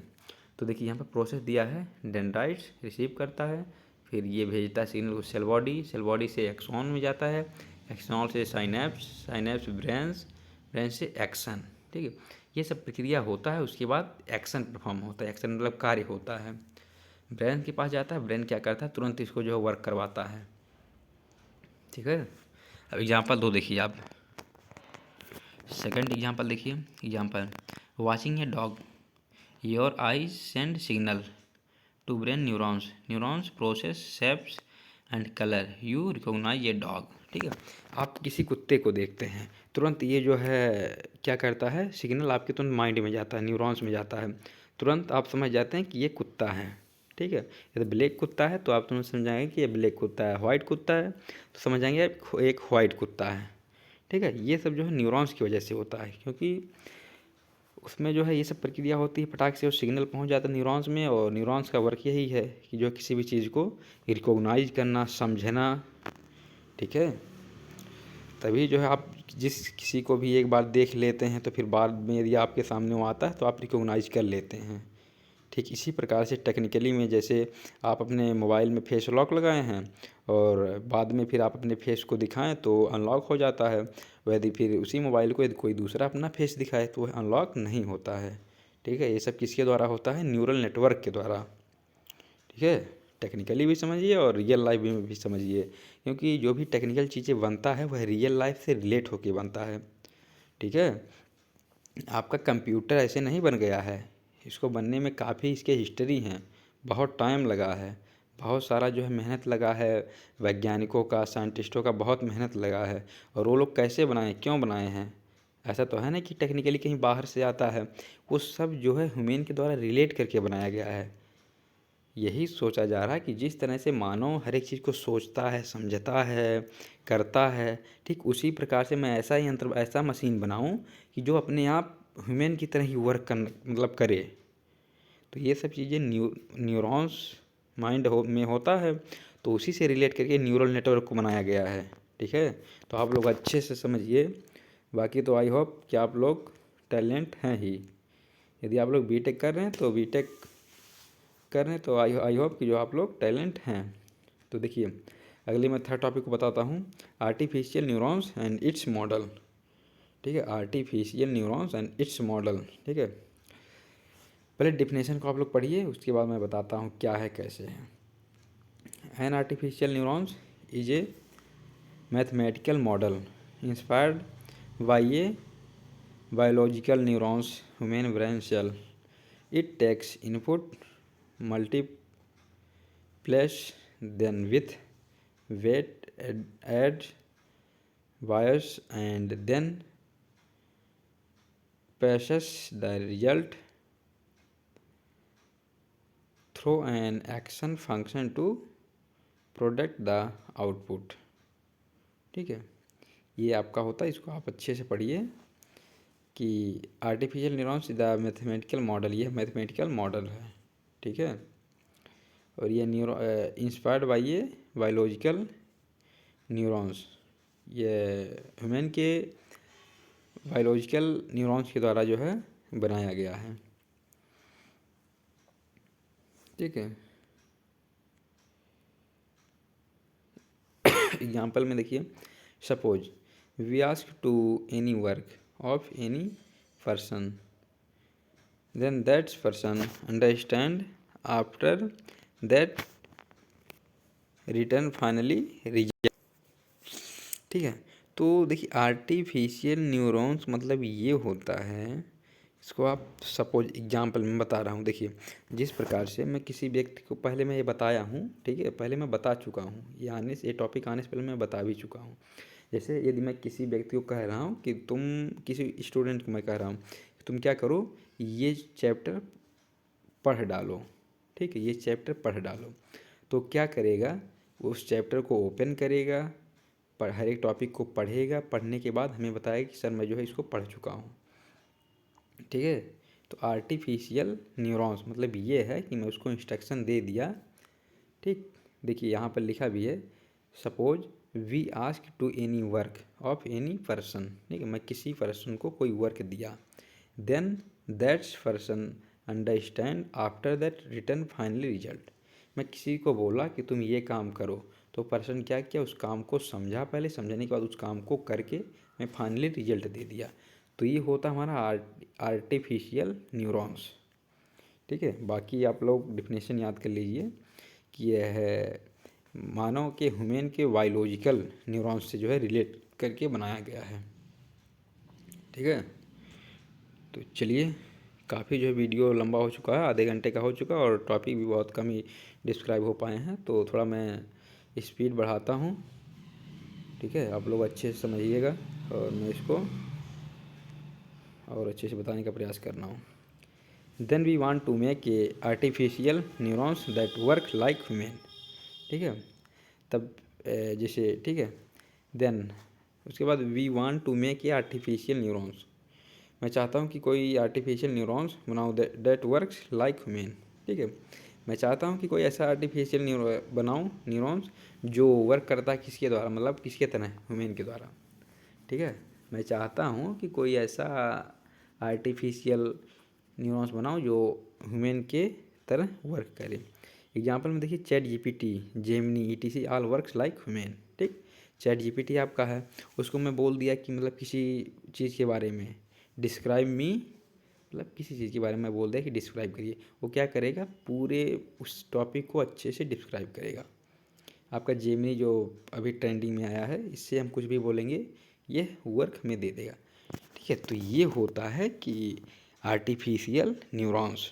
तो देखिए यहाँ पर प्रोसेस दिया है, डेंड्राइट्स रिसीव करता है, फिर ये भेजता है सिग्नल को सेल बॉडी, सेल बॉडी से एक्सॉन में जाता है, एक्सॉन से साइनेप्स, साइनेप्स ब्रेन्स, ब्रेन से एक्शन। ठीक है, ये सब प्रक्रिया होता है, उसके बाद एक्शन परफॉर्म होता है। एक्शन मतलब कार्य होता है, ब्रेन के पास जाता है, ब्रेन क्या करता है? तुरंत इसको जो है वर्क करवाता है। ठीक है, अब एग्जांपल दो देखिए आप। सेकंड एग्जांपल देखिए, example watching a dog, your eyes send signal to brain neurons, neurons process shapes and colour, you recognise a dog. ठीक है, आप किसी कुत्ते को देखते हैं, तुरंत ये जो है क्या करता है? सिग्नल आपके तुरंत माइंड में जाता है, न्यूरॉन्स में जाता है, तुरंत आप समझ जाते हैं कि ये कुत्ता है। ठीक है, यदि ब्लैक कुत्ता है तो आप तुरंत समझाएंगे कि ये ब्लैक कुत्ता है, वाइट कुत्ता है तो समझ जाएंगे एक वाइट कुत्ता है। ठीक है, ये सब जो है न्यूरॉन्स की वजह से होता है, क्योंकि उसमें जो है ये सब प्रक्रिया होती है, फटाक से वो सिग्नल पहुंच जाता है न्यूरॉन्स में, और न्यूरॉन्स का वर्क यही है कि जो किसी भी चीज़ को रिकॉग्नाइज करना, समझना। ठीक है, तभी जो है आप जिस किसी को भी एक बार देख लेते हैं, तो फिर बाद में यदि आपके सामने वो आता है तो आप रिकॉग्नाइज कर लेते हैं। ठीक इसी प्रकार से टेक्निकली में, जैसे आप अपने मोबाइल में फेस लॉक लगाए हैं और बाद में फिर आप अपने फेस को दिखाएं तो अनलॉक हो जाता है, यदि फिर उसी मोबाइल को यदि कोई दूसरा अपना फेस दिखाए तो वह अनलॉक नहीं होता है। ठीक है, ये सब किसके द्वारा होता है? न्यूरल नेटवर्क के द्वारा। ठीक है, टेक्निकली भी समझिए और रियल लाइफ में भी समझिए, क्योंकि जो भी टेक्निकल चीज़ें बनता है वह रियल लाइफ से रिलेट होके बनता है। ठीक है, आपका कंप्यूटर ऐसे नहीं बन गया है, इसको बनने में काफ़ी इसके हिस्ट्री हैं, बहुत टाइम लगा है, बहुत सारा जो है मेहनत लगा है, वैज्ञानिकों का, साइंटिस्टों का बहुत मेहनत लगा है। और वो लोग कैसे बनाए, क्यों बनाए हैं? ऐसा तो है ना कि टेक्निकली कहीं बाहर से आता है, वो सब जो है ह्यूमन के द्वारा रिलेट करके बनाया गया है। यही सोचा जा रहा है कि जिस तरह से मानव हर एक चीज़ को सोचता है, समझता है, करता है, ठीक उसी प्रकार से मैं ऐसा यंत्र, ऐसा मशीन बनाऊं कि जो अपने आप ह्यूमन की तरह ही वर्क कर मतलब करे। तो ये सब चीज़ें न्यूरॉन्स माइंड में होता है, तो उसी से रिलेट करके न्यूरल नेटवर्क को बनाया गया है। ठीक है, तो आप लोग अच्छे से समझिए। बाकी तो आई होप कि आप लोग टैलेंट हैं ही। यदि आप लोग बीटेक कर रहे हैं तो बीटेक कर रहे हैं तो आई होप कि जो आप लोग टैलेंट हैं। तो देखिए, अगले मैं थर्ड टॉपिक को बताता हूँ, artificial neurons and it's model. ठीक है, artificial neurons and it's model. ठीक है, पहले डिफिनेशन को आप लोग पढ़िए, उसके बाद मैं बताता हूँ क्या है, कैसे है। N artificial neurons is a mathematical model inspired by A biological neurons human brain cell. It takes input, multiplies then with weight, adds bias, and then passes the result through an action function to product the output. ठीक है, ये आपका होता है, इसको आप अच्छे से पढ़िए कि artificial neurons the mathematical model, ये मैथमेटिकल मॉडल है। ठीक है, और ये इंस्पायर्ड बाई ये बायोलॉजिकल न्यूरॉन्स, ये ह्यूमन के बायोलॉजिकल न्यूरॉन्स के द्वारा जो है बनाया गया है। ठीक है, एग्जाम्पल में देखिए, suppose we ask to any work of any person, then that person understand after that return finally result. ठीक है, तो देखिए आर्टिफिशियल न्यूरॉन्स मतलब ये होता है, इसको आप सपोज एग्जांपल में बता रहा हूँ। देखिए जिस प्रकार से मैं किसी व्यक्ति को, पहले मैं ये बताया हूँ, ठीक है, पहले मैं बता चुका हूँ, ये टॉपिक आने से पहले मैं बता भी चुका हूँ। जैसे यदि मैं किसी व्यक्ति को कह रहा हूँ कि तुम, किसी स्टूडेंट को मैं कह रहा हूँ कि तुम क्या करो, ये चैप्टर पढ़ डालो। ठीक है, ये चैप्टर पढ़ डालो, तो क्या करेगा, उस चैप्टर को ओपन करेगा, हर एक टॉपिक को पढ़ेगा, पढ़ने के बाद हमें बताएगा कि सर मैं जो है इसको पढ़ चुका हूँ। ठीक है, तो आर्टिफिशियल न्यूरॉन्स मतलब ये है कि मैं उसको इंस्ट्रक्शन दे दिया। ठीक, देखिए यहाँ पर लिखा भी है, suppose we ask to any work of any person. ठीक है, मैं किसी पर्सन को कोई वर्क दिया, then that's person understand after that return finally result. मैं किसी को बोला कि तुम ये काम करो, तो पर्सन क्या किया, उस काम को समझा, पहले समझने के बाद उस काम को करके मैं फाइनली रिजल्ट दे दिया। तो ये होता हमारा आर्टिफिशियल न्यूरॉन्स। ठीक है, बाकी आप लोग डिफिनेशन याद कर लीजिए कि यह है मानव के, ह्यूमन के बायोलॉजिकल न्यूरॉन्स से जो है रिलेट करके बनाया गया है। ठीक है, तो चलिए, काफ़ी जो है वीडियो लंबा हो चुका है, आधे घंटे का हो चुका है, और टॉपिक भी बहुत कम ही डिस्क्राइब हो पाए हैं, तो थोड़ा मैं स्पीड बढ़ाता हूँ। ठीक है, आप लोग अच्छे से समझिएगा और मैं इसको और अच्छे से बताने का प्रयास कर रहा हूँ। Then we want to make a artificial neurons that work like human. ठीक है, तब जैसे, ठीक है, देन उसके बाद we want to make a artificial neurons, मैं चाहता हूँ कि कोई आर्टिफिशियल न्यूरॉन्स बनाऊँ दैट वर्क्स लाइक ह्यूमन। ठीक है, मैं चाहता हूँ कि कोई ऐसा आर्टिफिशियल बनाऊँ न्यूरॉन्स जो वर्क करता है किसके द्वारा, मतलब किसके तरह, ह्यूमन के द्वारा। ठीक है, मैं चाहता हूँ कि कोई ऐसा आर्टिफिशियल न्यूरॉन्स बनाऊँ जो ह्यूमन के तरह वर्क करे। एग्जाम्पल में देखिए, chat GPT, Gemini, etc all works like human. ठीक, चैट जीपीटी आपका है, उसको मैं बोल दिया कि मतलब किसी चीज़ के बारे में डिस्क्राइब मी, मतलब किसी चीज़ के बारे में बोल दिया कि डिस्क्राइब करिए, वो क्या करेगा, पूरे उस टॉपिक को अच्छे से डिस्क्राइब करेगा। आपका जेमिनी जो अभी ट्रेंडिंग में आया है, इससे हम कुछ भी बोलेंगे ये वर्क में दे देगा। ठीक है, तो ये होता है कि आर्टिफिशियल न्यूरॉन्स,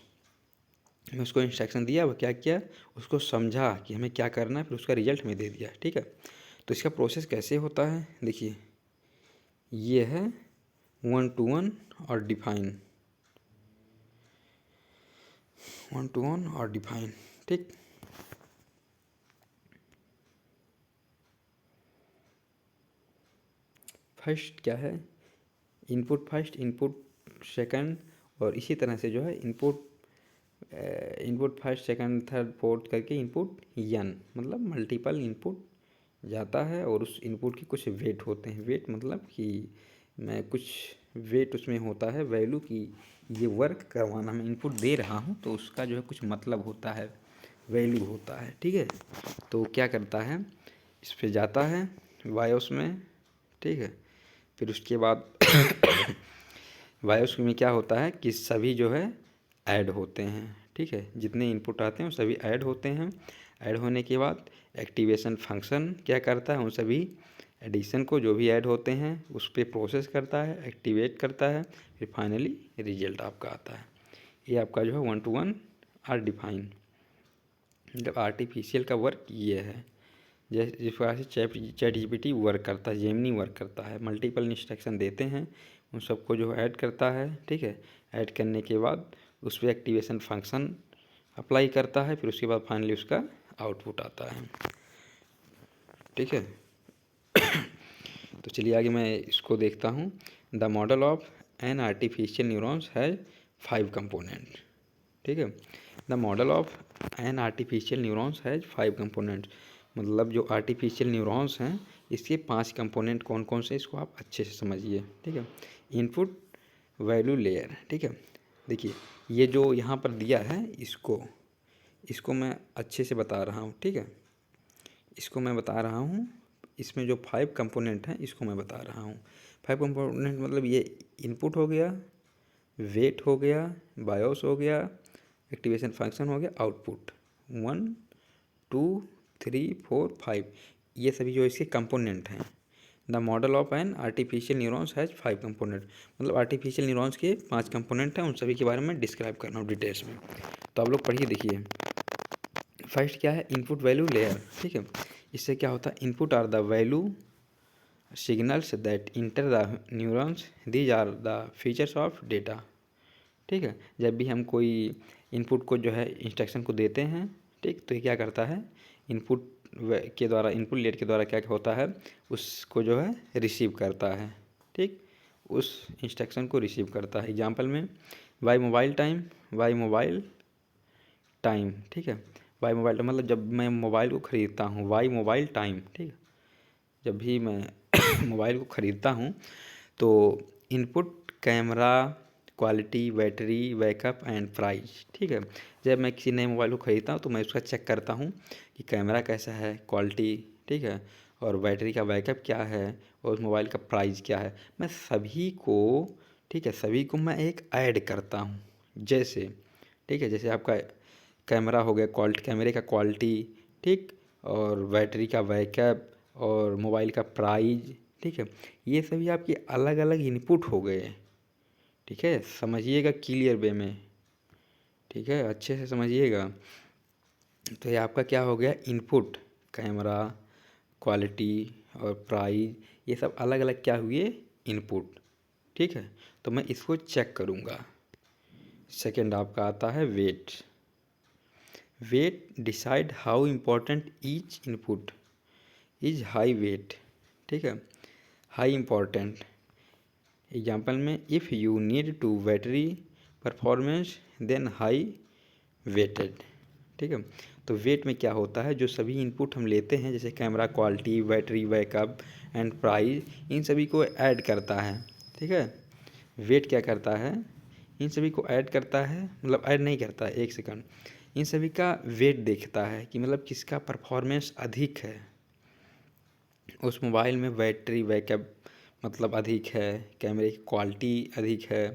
मैं उसको इंस्ट्रक्शन दिया, वो क्या किया, उसको समझा कि हमें क्या करना है, फिर उसका रिजल्ट में दे दिया। ठीक है, तो इसका प्रोसेस कैसे होता है, देखिए ये है 1 to 1 और डिफाइन, 1 to 1 और डिफाइन। ठीक, फर्स्ट क्या है, इनपुट फर्स्ट, इनपुट सेकंड, और इसी तरह से जो है input first second third fourth करके इनपुट एन, मतलब मल्टीपल इनपुट जाता है, और उस इनपुट की कुछ वेट होते हैं। वेट मतलब कि मैं कुछ वेट उसमें होता है, वैल्यू की ये वर्क करवाना, मैं इनपुट दे रहा हूँ तो उसका जो है कुछ मतलब होता है, वैल्यू होता है। ठीक है, तो क्या करता है, इस पे जाता है बायोस में। ठीक है, फिर उसके बाद बायोस में क्या होता है कि सभी जो है ऐड होते हैं। ठीक है, जितने इनपुट आते हैं वो सभी ऐड होते हैं। ऐड होने के बाद एक्टिवेशन फंक्शन क्या करता है, उन सभी एडिशन को जो भी ऐड होते हैं उस पर प्रोसेस करता है, एक्टिवेट करता है, फिर फाइनली रिजल्ट आपका आता है। ये आपका जो है 1 to 1 आर डिफाइन, मतलब आर्टिफिशियल का वर्क ये है। जैसे जिस प्रकार से चैट जीपीटी वर्क करता है, जेमिनी वर्क करता है, मल्टीपल इंस्ट्रक्शन देते हैं, उन सबको जो ऐड करता है। ठीक है, ऐड करने के बाद उस पर एक्टिवेशन फंक्शन अप्लाई करता है, फिर उसके बाद फाइनली उसका आउटपुट आता है। ठीक है, तो चलिए आगे मैं इसको देखता हूँ। The model of an artificial neurons has 5 component. ठीक है, the model of an artificial neurons has 5 components, मतलब जो आर्टिफिशियल न्यूरॉन्स हैं इसके 5 कंपोनेंट कौन कौन से, इसको आप अच्छे से समझिए। ठीक है, इनपुट वैल्यू लेयर। ठीक है, देखिए ये जो यहाँ पर दिया है इसको मैं अच्छे से बता रहा हूँ। ठीक है, इसको मैं बता रहा हूँ, इसमें जो 5 कंपोनेंट हैं इसको मैं बता रहा हूँ। 5 कंपोनेंट मतलब ये इनपुट हो गया, वेट हो गया, बायोस हो गया, एक्टिवेशन फंक्शन हो गया, आउटपुट 1 2 3 4 5, ये सभी जो इसके कंपोनेंट हैं। The model of an artificial neurons has 5 component, मतलब आर्टिफिशियल न्यूरॉन्स के 5 कंपोनेंट हैं, उन सभी के बारे में डिस्क्राइब करना हूँ डिटेल्स में। तो आप लोग पढ़िए, देखिए फर्स्ट क्या है, इनपुट वैल्यू लेयर। ठीक है, इससे क्या होता है, input are the value signals that enter the neurons, these are the features of data. ठीक है, जब भी हम कोई इनपुट को जो है इंस्ट्रक्शन को देते हैं, ठीक, तो ये क्या करता है, इनपुट के द्वारा, इनपुट लेयर के द्वारा क्या होता है, उसको जो है रिसीव करता है। ठीक, उस इंस्ट्रक्शन को रिसीव करता है। एग्जांपल में buy mobile time, buy mobile time. ठीक है, बाय मोबाइल टाइम मतलब जब मैं मोबाइल को ख़रीदता हूँ, बाय मोबाइल टाइम। ठीक है, जब भी मैं मोबाइल को ख़रीदता हूँ तो input camera quality, battery backup and price. ठीक है, जब मैं किसी नए मोबाइल को ख़रीदता हूँ तो मैं उसका चेक करता हूँ कि कैमरा कैसा है, क्वालिटी, ठीक है, और बैटरी का बैकअप क्या है, और उस मोबाइल का प्राइस क्या है। मैं सभी को, ठीक है, सभी को मैं एक ऐड करता हूँ। जैसे, ठीक है, जैसे आपका कैमरा हो गया, कैमरे का क्वालिटी, ठीक, और बैटरी का बैकअप और मोबाइल का प्राइस। ठीक है, ये सभी आपके अलग अलग इनपुट हो गए। ठीक है, समझिएगा क्लियर वे में। ठीक है, अच्छे से समझिएगा। तो ये आपका क्या हो गया, इनपुट, कैमरा, क्वालिटी और प्राइस, ये सब अलग अलग क्या हुए, इनपुट। ठीक है, तो मैं इसको चेक करूँगा। सेकंड आपका आता है weight. Weight decide how important each input is high weight. ठीक है, हाई इम्पोर्टेंट। एग्जाम्पल में if you need to battery performance then high weighted. ठीक है, तो वेट में क्या होता है, जो सभी इनपुट हम लेते हैं जैसे camera quality, battery backup and price, इन सभी को ऐड करता है। ठीक है, वेट क्या करता है, इन सभी को ऐड करता है, मतलब ऐड नहीं करता है, एक सेकंड, इन सभी का वेट देखता है कि मतलब किसका परफॉर्मेंस अधिक है, उस मोबाइल में बैटरी बैकअप मतलब अधिक है, कैमरे की क्वालिटी अधिक है,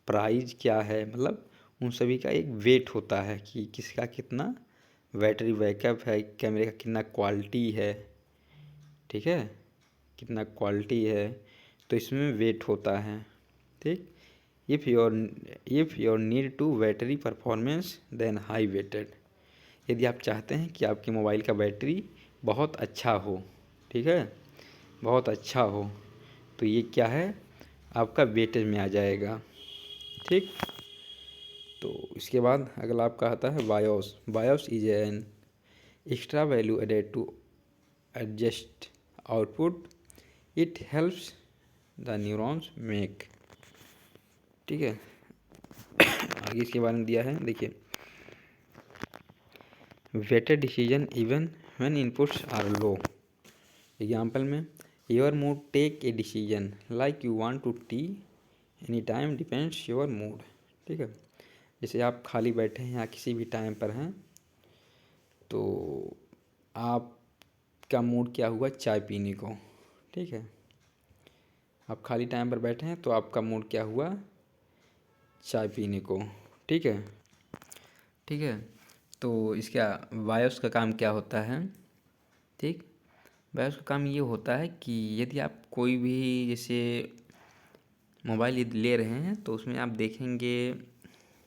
प्राइस क्या है, मतलब उन सभी का एक वेट होता है कि किसका कितना बैटरी बैकअप है, कैमरे का कितना क्वालिटी है। ठीक है, कितना क्वालिटी है, तो इसमें वेट होता है। ठीक, if your need to battery performance then high weighted, यदि आप चाहते हैं कि आपके मोबाइल का बैटरी बहुत अच्छा हो, ठीक है, बहुत अच्छा हो, तो ये क्या है, आपका वेटेज में आ जाएगा। ठीक, तो इसके बाद अगला आपका आता है bias. Bias is an extra value added to adjust output, it helps the neurons make. ठीक है, आगे इसके बारे में दिया है, देखिए weighted decision even when inputs are low. Example में your mood take a decision like you want to tea any time depends your mood. ठीक है, जैसे आप खाली बैठे हैं या किसी भी टाइम पर हैं तो आपका मूड क्या हुआ, चाय पीने को। ठीक है, आप खाली टाइम पर बैठे हैं तो आपका मूड क्या हुआ, चाय पीने को। ठीक है, ठीक है, तो इसका बायोस का काम क्या होता है। ठीक, बायोस का काम ये होता है कि यदि आप कोई भी जैसे मोबाइल यदि ले रहे हैं तो उसमें आप देखेंगे,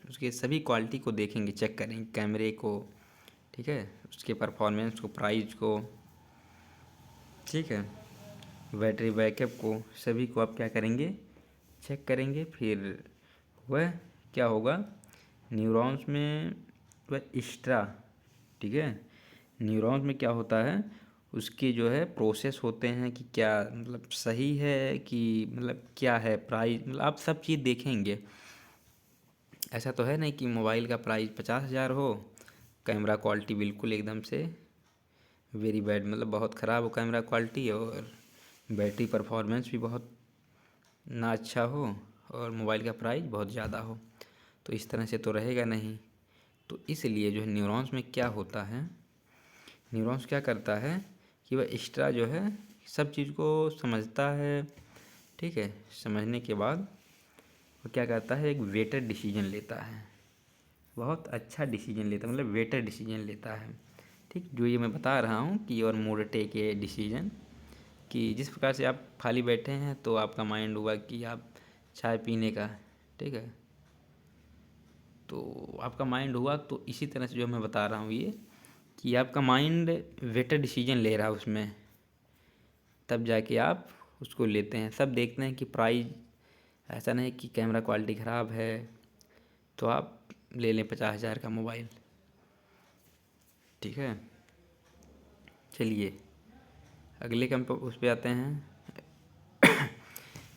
उसके सभी क्वालिटी को देखेंगे, चेक करेंगे, कैमरे को, ठीक है, उसके परफॉर्मेंस को, प्राइस को, ठीक है, बैटरी बैकअप को, सभी को आप क्या करेंगे, चेक करेंगे। फिर वह क्या होगा, न्यूरॉन्स में तो एक्स्ट्रा, ठीक है। न्यूरॉन्स में क्या होता है, उसके जो है प्रोसेस होते हैं कि क्या मतलब सही है कि मतलब क्या है प्राइस, मतलब आप सब चीज़ देखेंगे। ऐसा तो है नहीं कि मोबाइल का प्राइस 50,000 हो, कैमरा क्वालिटी बिल्कुल एकदम से वेरी बैड, मतलब बहुत ख़राब हो कैमरा क्वालिटी, और बैटरी परफॉर्मेंस भी बहुत ना अच्छा हो, और मोबाइल का प्राइस बहुत ज़्यादा हो। तो इस तरह से तो रहेगा नहीं। तो इसलिए जो है न्यूरॉन्स में क्या होता है, न्यूरॉन्स क्या करता है कि वह एक्स्ट्रा जो है सब चीज़ को समझता है, ठीक है। समझने के बाद वो क्या करता है, एक वेटेड डिसीजन लेता है, बहुत अच्छा डिसीजन लेता है, मतलब वेटेड डिसीजन लेता है, ठीक। जो ये मैं बता रहा हूँ कि your mode take a decision, कि जिस प्रकार से आप खाली बैठे हैं तो आपका माइंड हुआ कि आप चाय पीने का, ठीक है, तो आपका माइंड हुआ, तो इसी तरह से जो मैं बता रहा हूँ ये कि आपका माइंड वेटेड डिसीजन ले रहा है उसमें, तब जाके आप उसको लेते हैं। सब देखते हैं कि प्राइस, ऐसा नहीं कि कैमरा क्वालिटी ख़राब है तो आप ले लें 50,000 का मोबाइल, ठीक है। चलिए अगले कंप उस पे आते हैं,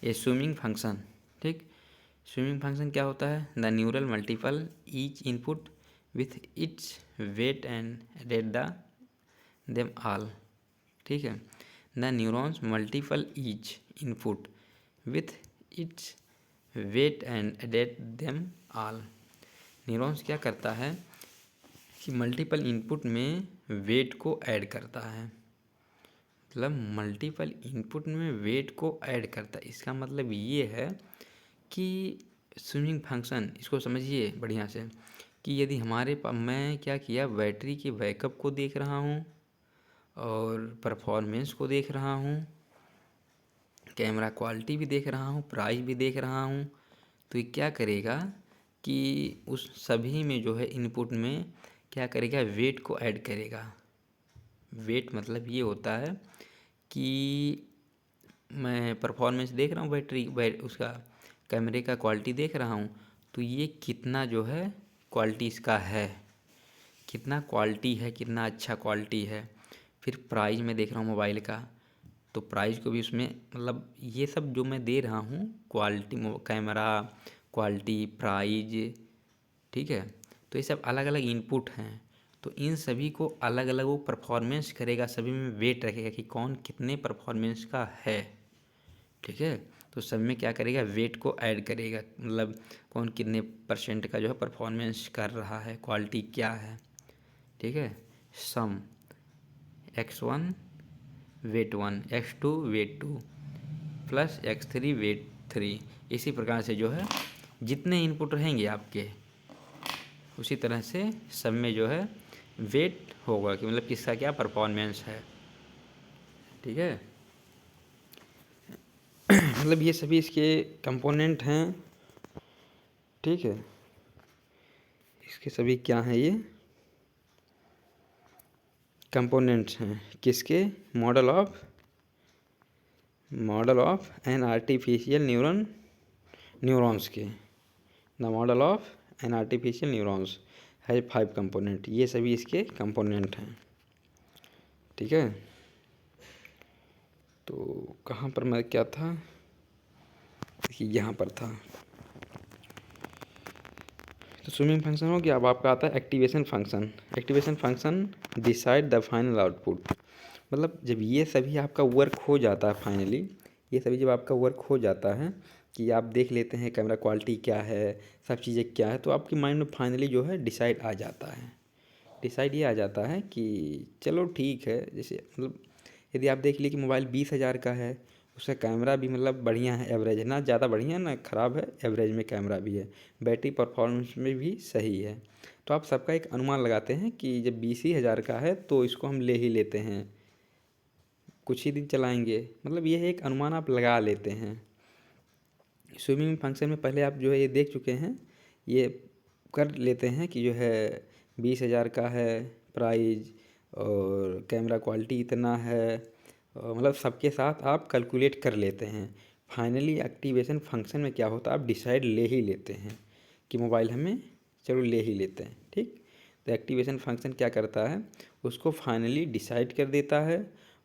ये स्विमिंग फंक्शन, ठीक। स्विमिंग फंक्शन क्या होता है, the neural multiple each input with its weight and rate the them all, ठीक है। The neurons multiple each input with its weight and added them all. Neurons क्या करता है कि मल्टीपल इनपुट में वेट को ऐड करता है, मतलब मल्टीपल इनपुट में वेट को ऐड करता है। इसका मतलब ये है कि स्विमिंग फंक्शन, इसको समझिए बढ़िया से, कि यदि मैं क्या किया, बैटरी के बैकअप को देख रहा हूँ और परफॉर्मेंस को देख रहा हूँ, कैमरा क्वालिटी भी देख रहा हूँ, प्राइस भी देख रहा हूँ, तो ये क्या करेगा कि उस सभी में जो है इनपुट में क्या करेगा, वेट को ऐड करेगा। वेट मतलब ये होता है कि मैं परफॉर्मेंस देख रहा हूँ, उसका कैमरे का क्वालिटी देख रहा हूँ, तो ये कितना जो है क्वालिटी इसका है, कितना क्वालिटी है, कितना अच्छा क्वालिटी है। फिर प्राइस में देख रहा हूँ मोबाइल का, तो प्राइस को भी उसमें, मतलब ये सब जो मैं दे रहा हूँ क्वालिटी, कैमरा क्वालिटी, प्राइज, ठीक है, तो ये सब अलग अलग इनपुट हैं। तो इन सभी को अलग अलग वो परफॉर्मेंस करेगा, सभी में वेट रखेगा कि कौन कितने परफॉर्मेंस का है, ठीक है। तो सब में क्या करेगा, वेट को ऐड करेगा, मतलब कौन कितने % का जो है परफॉर्मेंस कर रहा है, क्वालिटी क्या है, ठीक है। Sum x1 weight 1, x2 weight 2 plus x3 weight 3, इसी प्रकार से जो है जितने इनपुट रहेंगे आपके, उसी तरह से सब में जो है वेट होगा कि मतलब किसका क्या परफॉर्मेंस है, ठीक है। मतलब ये सभी इसके कंपोनेंट हैं, ठीक है। इसके सभी क्या हैं, ये कंपोनेंट्स हैं किसके, model of an artificial neurons के। The model of an artificial neurons है 5 कंपोनेंट, ये सभी इसके कंपोनेंट हैं, ठीक है। तो कहाँ पर मैं क्या था, यहाँ पर था। तो स्विमिंग फंक्शन हो गया। अब आपका आता है activation function. Activation function decide the final output, मतलब जब ये सभी आपका वर्क हो जाता है फाइनली, ये सभी जब आपका वर्क हो जाता है कि आप देख लेते हैं कैमरा क्वालिटी क्या है, सब चीज़ें क्या है, तो आपके माइंड में फाइनली जो है डिसाइड आ जाता है। डिसाइड ये आ जाता है कि चलो ठीक है, जैसे मतलब यदि आप देख लिए कि मोबाइल 20,000 का है, उसका कैमरा भी मतलब बढ़िया है, एवरेज है, ना ज़्यादा बढ़िया ना ख़राब है, एवरेज में कैमरा भी है, बैटरी परफॉर्मेंस में भी सही है, तो आप सबका एक अनुमान लगाते हैं कि जब 20,000 का है तो इसको हम ले ही लेते हैं, कुछ ही दिन चलाएंगे, मतलब ये एक अनुमान आप लगा लेते हैं। स्विमिंग फंक्शन में पहले आप जो है ये देख चुके हैं, ये कर लेते हैं कि जो है 20,000 का है प्राइस और कैमरा क्वालिटी इतना है, और मतलब सबके साथ आप कैलकुलेट कर लेते हैं। फाइनली एक्टिवेशन फंक्शन में क्या होता है, आप डिसाइड ले ही लेते हैं कि मोबाइल हमें चलो ले ही लेते हैं, ठीक। तो एक्टिवेशन फंक्शन क्या करता है, उसको फाइनली डिसाइड कर देता है।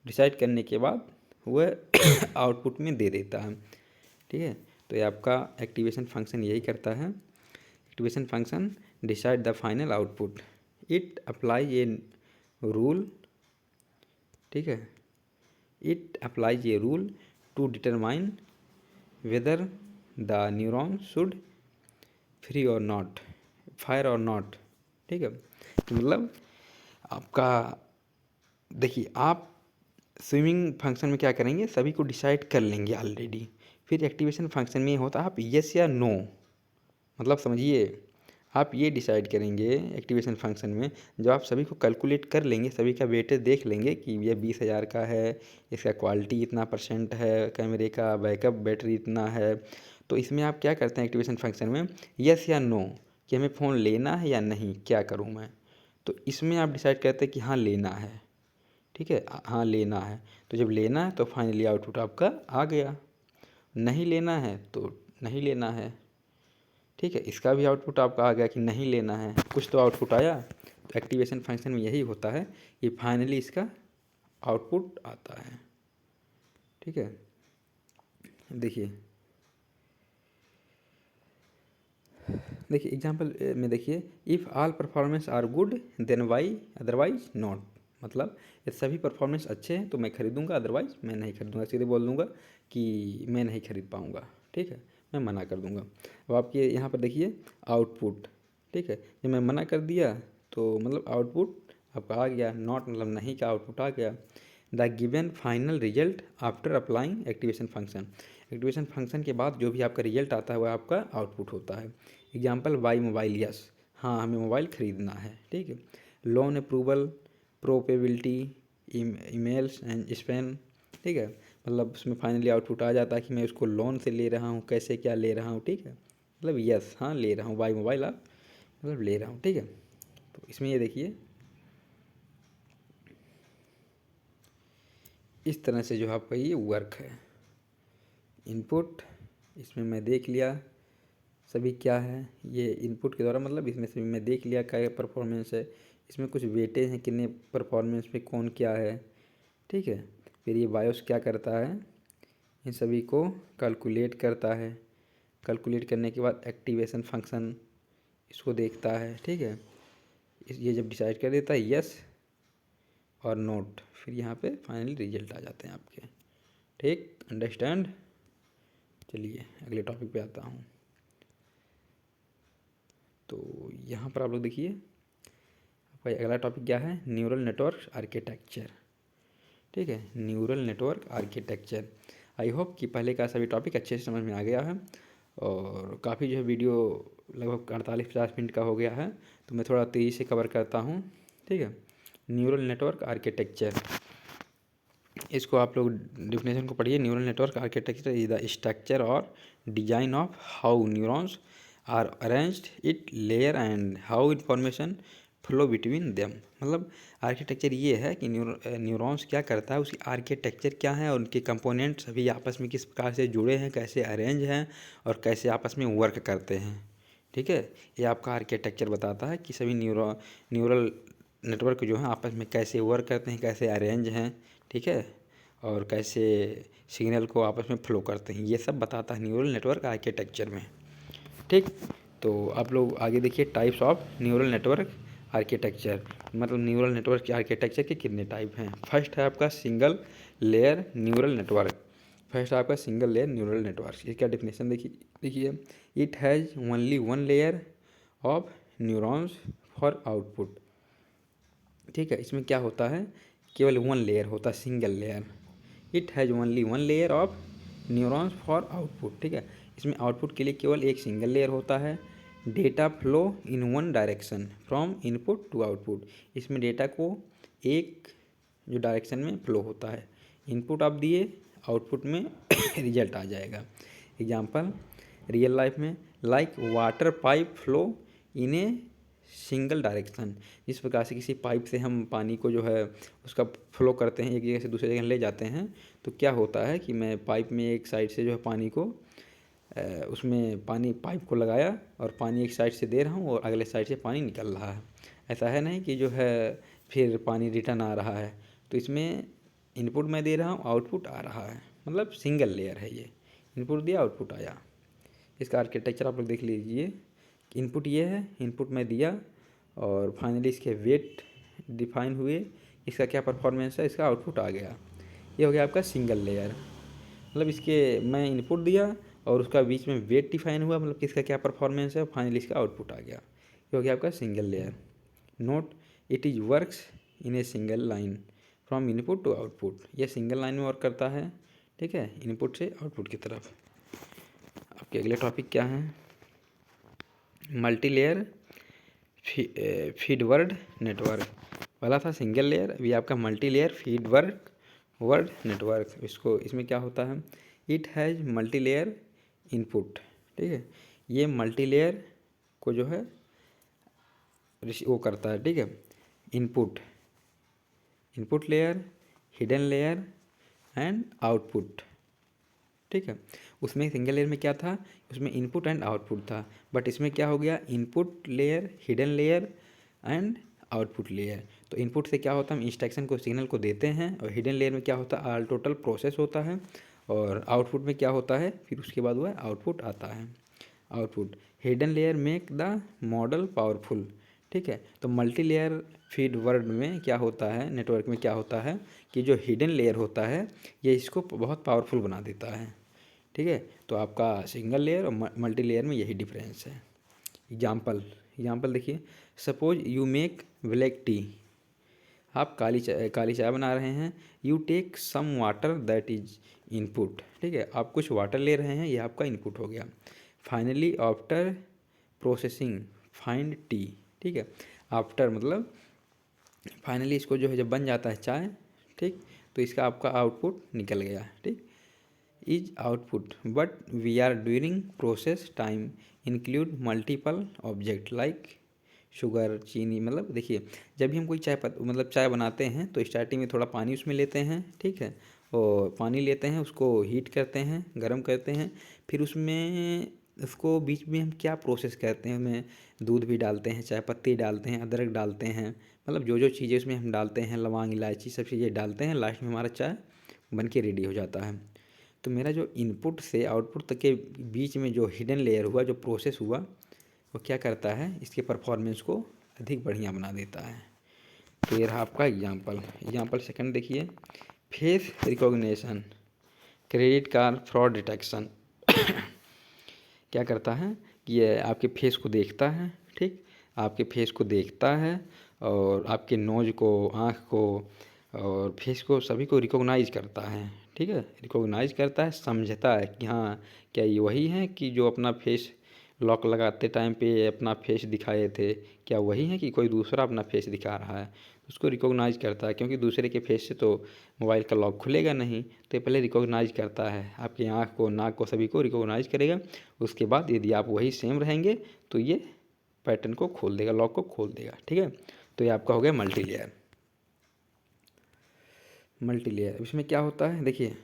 डिसाइड करने के बाद वह आउटपुट में दे देता है। ठीक है, तो ये आपका एक्टिवेशन फंक्शन यही करता है। Activation function decide the final output, it apply a rule. ठीक है, it applies a rule to determine whether the neuron should free और नॉट, फायर और नॉट। ठीक है, तो मतलब आपका देखिए, आप स्विमिंग फंक्शन में क्या करेंगे, सभी को डिसाइड कर लेंगे ऑलरेडी। फिर एक्टिवेशन फंक्शन में होता है आप यस या नो, मतलब समझिए आप ये डिसाइड करेंगे एक्टिवेशन फंक्शन में, जब आप सभी को कैलकुलेट कर लेंगे, सभी का वेटेज देख लेंगे कि ये 20,000 का है, इसका क्वालिटी इतना % है, कैमरे का बैकअप बैटरी इतना है, तो इसमें आप क्या करते हैं एक्टिवेशन फंक्शन में, यस या नो, कि हमें फ़ोन लेना है या नहीं, क्या करूँ मैं। तो इसमें आप डिसाइड करते हैं कि हाँ लेना है। ठीक है, हाँ लेना है, तो जब लेना है तो फाइनली आउटपुट आपका आ गया। नहीं लेना है तो नहीं लेना है। ठीक है, इसका भी आउटपुट आपका आ गया कि नहीं लेना है, कुछ तो आउटपुट आया। तो एक्टिवेशन फंक्शन में यही होता है कि फाइनली इसका आउटपुट आता है। ठीक है, देखिए एग्जांपल में देखिए, if all performance are good then Y otherwise not, मतलब ये सभी परफॉर्मेंस अच्छे हैं तो मैं खरीदूंगा, अदरवाइज मैं नहीं खरीदूंगा। सीधे बोल दूंगा कि मैं नहीं खरीद पाऊंगा। ठीक है, मैं मना कर दूंगा। अब आपके यहाँ पर देखिए आउटपुट। ठीक है, जब मैं मना कर दिया तो मतलब आउटपुट आपका आ गया, नॉट मतलब नहीं का आउटपुट आ गया। The given final result after applying activation function, activation function के बाद जो भी आपका रिजल्ट आता है वह आपका आउटपुट होता है। एग्जाम्पल बाई मोबाइल, यस, हाँ हमें मोबाइल ख़रीदना है। ठीक है, loan approval, probability, emails and spam. ठीक है, मतलब उसमें फाइनली आउटपुट आ जाता है कि मैं उसको लोन से ले रहा हूँ, कैसे क्या ले रहा हूँ। ठीक है, मतलब यस, हाँ ले रहा हूँ, बाई मोबाइल आप मतलब ले रहा हूँ। ठीक है, तो इसमें ये देखिए इस तरह से जो आपका ये वर्क है। इनपुट, इसमें मैं देख लिया सभी क्या है, ये इनपुट के द्वारा मतलब इसमें से मैं देख लिया क्या परफॉर्मेंस है, इसमें कुछ वेटेज हैं कितने परफॉर्मेंस पे कौन क्या है। ठीक है, फिर ये बायोस क्या करता है, इन सभी को कैलकुलेट करता है। कैलकुलेट करने के बाद एक्टिवेशन फंक्शन इसको देखता है। ठीक है, ये जब डिसाइड कर देता है यस और नोट, फिर यहाँ पे फाइनली रिजल्ट आ जाते हैं आपके। ठीक, अंडरस्टैंड। चलिए अगले टॉपिक पे आता हूँ। तो यहाँ पर आप लोग देखिए आपका अगला टॉपिक क्या है, न्यूरल नेटवर्क आर्किटेक्चर। ठीक है, neural network architecture. I hope कि पहले का सभी टॉपिक अच्छे से समझ में आ गया है, और काफ़ी जो है वीडियो लगभग 48-50 मिनट का हो गया है, तो मैं थोड़ा तेज़ी से कवर करता हूँ। ठीक है, न्यूरल नेटवर्क आर्किटेक्चर, इसको आप लोग डिफिनेशन को पढ़िए। Neural network architecture is the structure और design of how neurons are arranged it layer and how information flow between them. मतलब आर्किटेक्चर ये है कि न्यूरॉन्स क्या करता है, उसकी आर्किटेक्चर क्या है और उनके कंपोनेंट सभी आपस में किस प्रकार से जुड़े हैं, कैसे अरेंज हैं और कैसे आपस में वर्क करते हैं। ठीक है, ये आपका आर्किटेक्चर बताता है कि सभी न्यूरल नेटवर्क जो हैं आपस में कैसे वर्क करते हैं, कैसे अरेंज हैं। ठीक है, और कैसे सिग्नल को आपस में फ्लो करते हैं, ये सब बताता है न्यूरल नेटवर्क आर्किटेक्चर में। ठीक, तो आप लोग आगे देखिए types of neural network architecture, मतलब न्यूरल नेटवर्क के आर्किटेक्चर के कितने टाइप हैं। फर्स्ट है आपका single layer neural network. First है आपका सिंगल लेयर न्यूरल नेटवर्क, इसका डेफिनेशन देखिए, it has only one layer of neurons for output. ठीक है, इसमें क्या होता है, केवल वन लेयर होता है, single layer. It has only one layer of neurons for output. ठीक है, इसमें आउटपुट के लिए केवल एक सिंगल लेयर होता है। Data flow in one direction from input to output, इसमें डेटा को एक जो डायरेक्शन में फ्लो होता है, इनपुट आप दिए, आउटपुट में रिजल्ट आ जाएगा। एग्जांपल रियल लाइफ में, like water pipe flow in a single direction, जिस प्रकार से किसी पाइप से हम पानी को जो है उसका फ्लो करते हैं, एक जगह से दूसरी जगह ले जाते हैं, तो क्या होता है कि मैं पाइप में एक साइड से जो है पानी को उसमें पानी पाइप को लगाया और पानी एक साइड से दे रहा हूँ और अगले साइड से पानी निकल रहा है। ऐसा है नहीं कि जो है फिर पानी रिटर्न आ रहा है। तो इसमें इनपुट मैं दे रहा हूँ, आउटपुट आ रहा है, मतलब सिंगल लेयर है ये। इनपुट दिया, आउटपुट आया। इसका आर्किटेक्चर आप लोग देख लीजिए। इनपुट ये है, इनपुट मैं दिया और फाइनली इसके वेट डिफाइन हुए, इसका क्या परफॉर्मेंस है, इसका आउटपुट आ गया। ये हो गया आपका सिंगल लेयर। मतलब इसके मैं इनपुट दिया और उसका बीच में वेट डिफाइन हुआ, मतलब किसका क्या परफॉर्मेंस है, फाइनली इसका आउटपुट आ गया। ये हो गया आपका single layer. Note, it is works in a single line from input to output. ये सिंगल लाइन में वर्क करता है, ठीक है, इनपुट से आउटपुट की तरफ। आपके अगले टॉपिक क्या हैं? Multi layer feedforward network. पहला था सिंगल लेयर, अभी आपका मल्टी लेयर फीडवर्ड नेटवर्क। इसमें क्या होता है? It has multi layer input, ठीक है। ये मल्टी लेयर को जो है वो करता है, ठीक है। Input layer, hidden layer and output, ठीक है। उसमें सिंगल लेयर में क्या था? उसमें इनपुट एंड आउटपुट था, बट इसमें क्या हो गया? Input layer, hidden layer and output layer. तो इनपुट से क्या होता है? हम इंस्ट्रक्शन को, सिग्नल को देते हैं, और हिडन लेयर में क्या होता है? ऑल टोटल प्रोसेस होता है, और आउटपुट में क्या होता है? फिर उसके बाद वह आउटपुट आता है। Output hidden layer make the model powerful, ठीक है। तो मल्टी लेयर फीड वर्ड में क्या होता है, नेटवर्क में क्या होता है कि जो हिडन लेयर होता है ये इसको बहुत पावरफुल बना देता है, ठीक है। तो आपका सिंगल लेयर और मल्टी लेयर में यही डिफरेंस है। एग्जाम्पल देखिए। Suppose you make black tea. आप काली चाय बना रहे हैं। You take some water that is input, ठीक है। आप कुछ वाटर ले रहे हैं, ये आपका इनपुट हो गया। Finally after processing find T, ठीक है। आफ्टर मतलब फाइनली इसको जो है जब बन जाता है चाय, ठीक, तो इसका आपका आउटपुट निकल गया, ठीक। Is output but we are during process time include multiple object like sugar, चीनी। मतलब देखिए, जब भी हम कोई चाय बनाते हैं तो स्टार्टिंग में थोड़ा पानी उसमें लेते हैं, ठीक है। और पानी लेते हैं, उसको हीट करते हैं, गर्म करते हैं, फिर उसको बीच में हम क्या प्रोसेस करते हैं, उसमें दूध भी डालते हैं, चाय पत्ती डालते हैं, अदरक डालते हैं, मतलब जो जो चीज़ें उसमें हम डालते हैं, लौंग इलायची सब चीज़ें डालते हैं, लास्ट में हमारा चाय बन के रेडी हो जाता है। तो मेरा जो इनपुट से आउटपुट तक के बीच में जो हिडन लेयर हुआ, जो प्रोसेस हुआ, वो क्या करता है? इसके परफॉर्मेंस को अधिक बढ़िया बना देता है। तो ये रहा आपका एग्जाम्पल सेकंड देखिए। Face recognition, credit card fraud detection. क्या करता है कि ये आपके फेस को देखता है, ठीक, आपके फेस को देखता है और आपके नोज को, आँख को और फेस को, सभी को रिकॉग्नाइज करता है, ठीक है। रिकॉग्नाइज करता है, समझता है कि हाँ क्या ये वही है कि जो अपना फेस लॉक लगाते टाइम पे अपना फेस दिखाए थे, क्या वही है कि कोई दूसरा अपना फेस दिखा रहा है। उसको रिकॉग्नाइज करता है, क्योंकि दूसरे के फेस से तो मोबाइल का लॉक खुलेगा नहीं, तो ये पहले रिकॉग्नाइज करता है, आपकी आँख को, नाक को, सभी को रिकॉग्नाइज करेगा। उसके बाद यदि आप वही सेम रहेंगे तो ये पैटर्न को खोल देगा, लॉक को खोल देगा, ठीक है। तो ये आपका हो गया मल्टी लेयर। इसमें क्या होता है देखिए,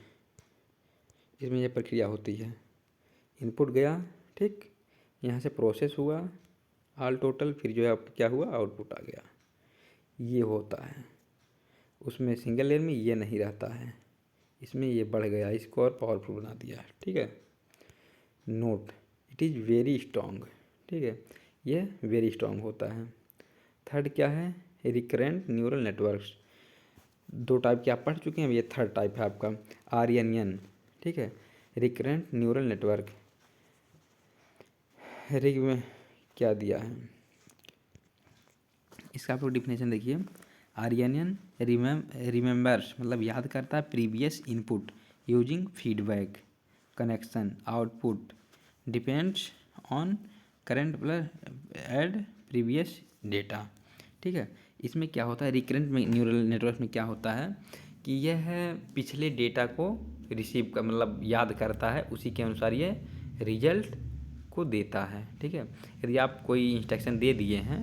इसमें यह प्रक्रिया होती है। इनपुट गया, ठीक, यहाँ से प्रोसेस हुआ ऑल टोटल, फिर जो है आपका क्या हुआ? आउटपुट आ गया। ये होता है। उसमें सिंगल लेयर में ये नहीं रहता है, इसमें ये बढ़ गया, इसको और पावरफुल बना दिया, ठीक है। Note, it is very strong, ठीक है, ये वेरी स्ट्रॉन्ग होता है। थर्ड क्या है? Recurrent neural networks. दो टाइप के आप पढ़ चुके हैं, ये थर्ड टाइप है आपका RNN, ठीक है। रिकरेंट न्यूरल नेटवर्क, रिक में क्या दिया है इसका आप लोग डिफिनेशन देखिए। RNN रिमेंबर्स, मतलब याद करता है previous input using feedback connection, output depends on current plus add previous data, ठीक है। इसमें क्या होता है? रिकरेंट में न्यूरल नेटवर्क में क्या होता है कि यह पिछले डेटा को रिसीव कर, मतलब याद करता है, उसी के अनुसार ये रिजल्ट को देता है, ठीक है। यदि आप कोई इंस्ट्रक्शन दे दिए हैं,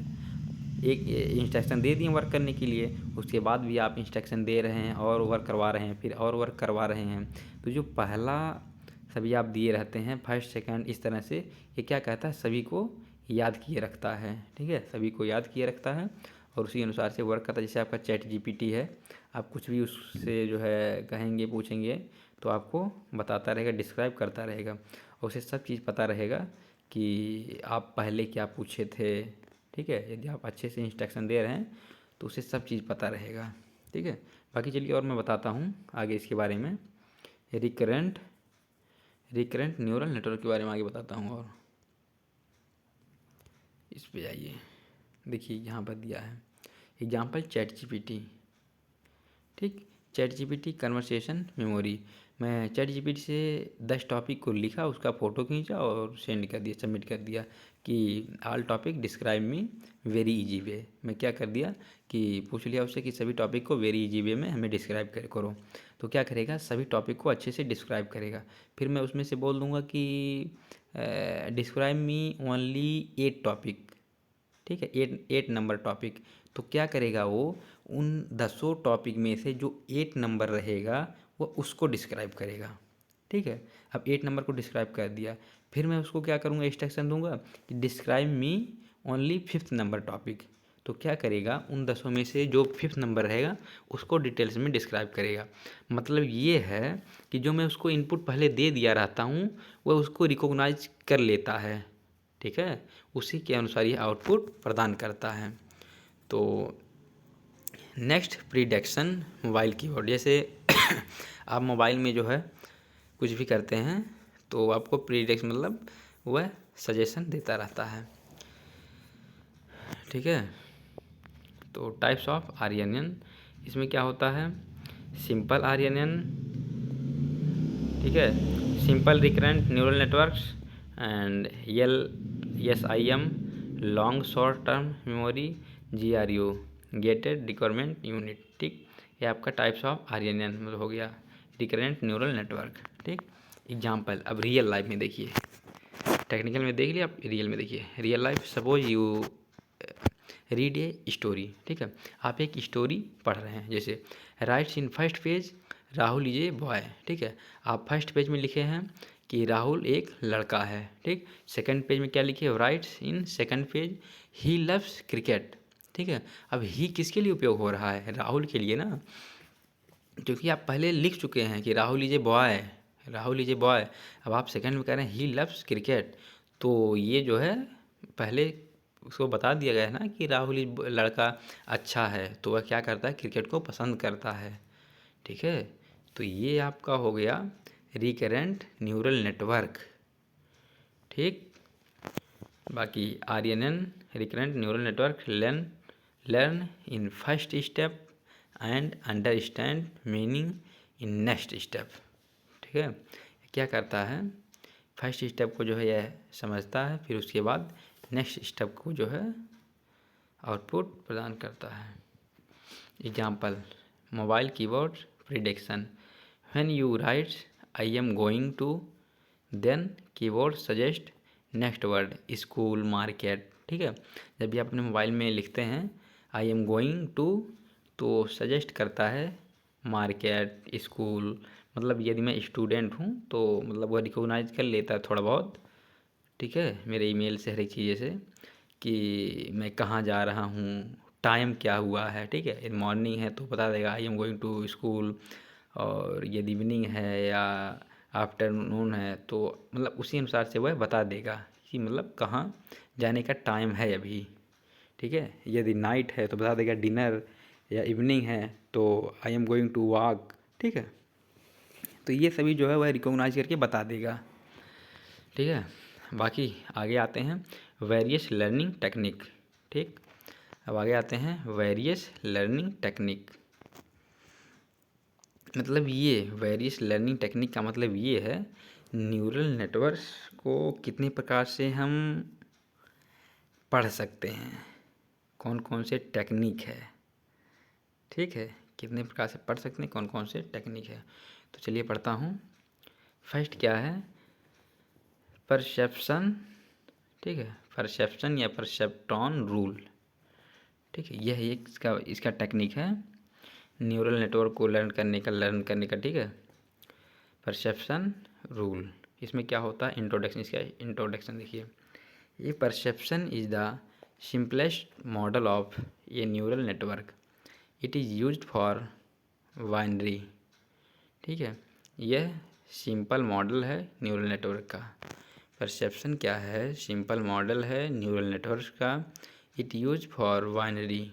एक इंस्ट्रक्शन दे दिए वर्क करने के लिए, उसके बाद भी आप इंस्ट्रक्शन दे रहे हैं और वर्क करवा रहे हैं, फिर और वर्क करवा रहे हैं, तो जो पहला सभी आप दिए रहते हैं, फर्स्ट सेकंड, इस तरह से ये क्या कहता है? सभी को याद किए रखता है, ठीक है, सभी को याद किए रखता है और उसी अनुसार से वर्क करता है। जैसे आपका चैट जीपीटी है, आप कुछ भी उससे जो है कहेंगे, पूछेंगे तो आपको बताता रहेगा, डिस्क्राइब करता रहेगा और उसे सब चीज़ पता रहेगा कि आप पहले क्या पूछे थे, ठीक है। यदि आप अच्छे से इंस्ट्रक्शन दे रहे हैं तो उसे सब चीज़ पता रहेगा, ठीक है। बाकी चलिए और मैं बताता हूँ आगे इसके बारे में। रिकरेंट न्यूरल नेटवर्क के बारे में आगे बताता हूँ। और इस पे जाइए, देखिए यहाँ पर दिया है एग्जाम्पल चैट जीपीटी, ठीक। Chat GPT conversation memory. मैं चैट जीपीटी से 10 टॉपिक को लिखा, उसका फ़ोटो खींचा और सेंड कर दिया, सबमिट कर दिया कि all topic describe me very easy way. मैं क्या कर दिया कि पूछ लिया उससे कि सभी टॉपिक को वेरी इजी वे में हमें डिस्क्राइब करो। तो क्या करेगा, सभी टॉपिक को अच्छे से डिस्क्राइब करेगा। फिर मैं उसमें से बोल दूंगा कि डिस्क्राइब मी ओनली 8 टॉपिक, ठीक है, 8 नंबर टॉपिक। तो क्या करेगा वो, उन 10 टॉपिक में से जो 8 नंबर रहेगा वो उसको डिस्क्राइब करेगा, ठीक है। अब 8 नंबर को डिस्क्राइब कर दिया, फिर मैं उसको क्या करूँगा, इंस्ट्रक्शन दूंगा कि describe me only 5th number topic. तो क्या करेगा, उन 10 में से जो 5th नंबर रहेगा उसको डिटेल्स में डिस्क्राइब करेगा। मतलब ये है कि जो मैं उसको इनपुट पहले दे दिया रहता हूँ वह उसको रिकॉग्नाइज कर लेता है, ठीक है, उसी के अनुसार ये आउटपुट प्रदान करता है। तो नेक्स्ट प्रीडिक्शन मोबाइल कीवर्ड। जैसे आप मोबाइल में जो है कुछ भी करते हैं तो आपको प्रीडिक्शन मतलब वह सजेशन देता रहता है, ठीक है। तो टाइप्स ऑफ आरएनएन, इसमें क्या होता है, सिंपल आरएनएन, ठीक है, simple recurrent neural networks and SIM long short term memory, GRU gated requirement unit, ठीक। ये आपका टाइप्स ऑफ आरएनएन मतलब हो गया रिकरेंट न्यूरल नेटवर्क, ठीक। एग्जाम्पल, अब रियल लाइफ में देखिए, टेक्निकल में देख लिया, आप रियल में देखिए। Real life, suppose you read a story, ठीक है, आप एक स्टोरी पढ़ रहे हैं। जैसे rights in first page Rahul is a boy, ठीक है, आप फर्स्ट पेज में लिखे हैं कि राहुल एक लड़का है, ठीक। सेकंड पेज में क्या लिखे, rights in second page he loves cricket, ठीक है। अब ही किसके लिए उपयोग हो रहा है, राहुल के लिए ना, क्योंकि आप पहले लिख चुके हैं कि Rahul is a boy, Rahul is a boy. अब आप सेकंड में कह रहे हैं ही लव्स क्रिकेट, तो ये जो है पहले उसको बता दिया गया है ना कि राहुल लड़का अच्छा है, तो वह क्या करता है, क्रिकेट को पसंद करता है, ठीक है। तो ये आपका हो गया रिकरेंट न्यूरल नेटवर्क, ठीक। बाकी RNN recurrent neural network learn in first step and understand meaning in next step, ठीक है। क्या करता है, फर्स्ट स्टेप को जो है यह समझता है, फिर उसके बाद नेक्स्ट स्टेप को जो है आउटपुट प्रदान करता है। Example, mobile keyword prediction, when you write I am going to, then keyword suggest next word school market, ठीक है। जब भी आप अपने मोबाइल में लिखते हैं आई एम गोइंग टू, तो सजेस्ट करता है मार्केट, स्कूल, मतलब यदि मैं स्टूडेंट हूँ तो मतलब वह रिकॉग्नाइज कर लेता है थोड़ा बहुत, ठीक है, मेरे ईमेल से हर एक चीज़ से कि मैं कहाँ जा रहा हूँ, टाइम क्या हुआ है, ठीक है। यदि मॉर्निंग है तो बता देगा I am going to school, और यदि इवनिंग है या आफ्टरनून है तो मतलब उसी अनुसार से वह बता देगा कि मतलब कहाँ जाने का टाइम है अभी, ठीक है। यदि नाइट है तो बता देगा डिनर, या इवनिंग है तो I am going to walk, ठीक है। तो ये सभी जो है वह रिकॉग्नाइज करके बता देगा, ठीक है। बाकी आगे आते हैं वेरियस लर्निंग टेक्निक, ठीक। अब आगे आते हैं वेरियस लर्निंग टेक्निक। मतलब ये वेरियस लर्निंग टेक्निक का मतलब ये है न्यूरल नेटवर्क्स को कितने प्रकार से हम पढ़ सकते हैं, कौन कौन से टेक्निक है, ठीक है, कितने प्रकार से पढ़ सकते हैं, कौन कौन से टेक्निक है। तो चलिए पढ़ता हूँ। फर्स्ट क्या है, परसेप्शन, ठीक है, परसेप्शन या परसेप्ट्रॉन रूल, ठीक है, यह एक इसका टेक्निक है न्यूरल नेटवर्क को लर्न करने का, ठीक है। परसेप्शन रूल, इसमें क्या होता है, इंट्रोडक्शन, इसका इंट्रोडक्शन देखिए। ये perception is the simplest model of a neural network. It is used for binary. ठीक है, यह सिंपल मॉडल है न्यूरल नेटवर्क का। परसेप्शन क्या है? सिंपल मॉडल है न्यूरल नेटवर्क का। इट यूज फॉर बाइनरी,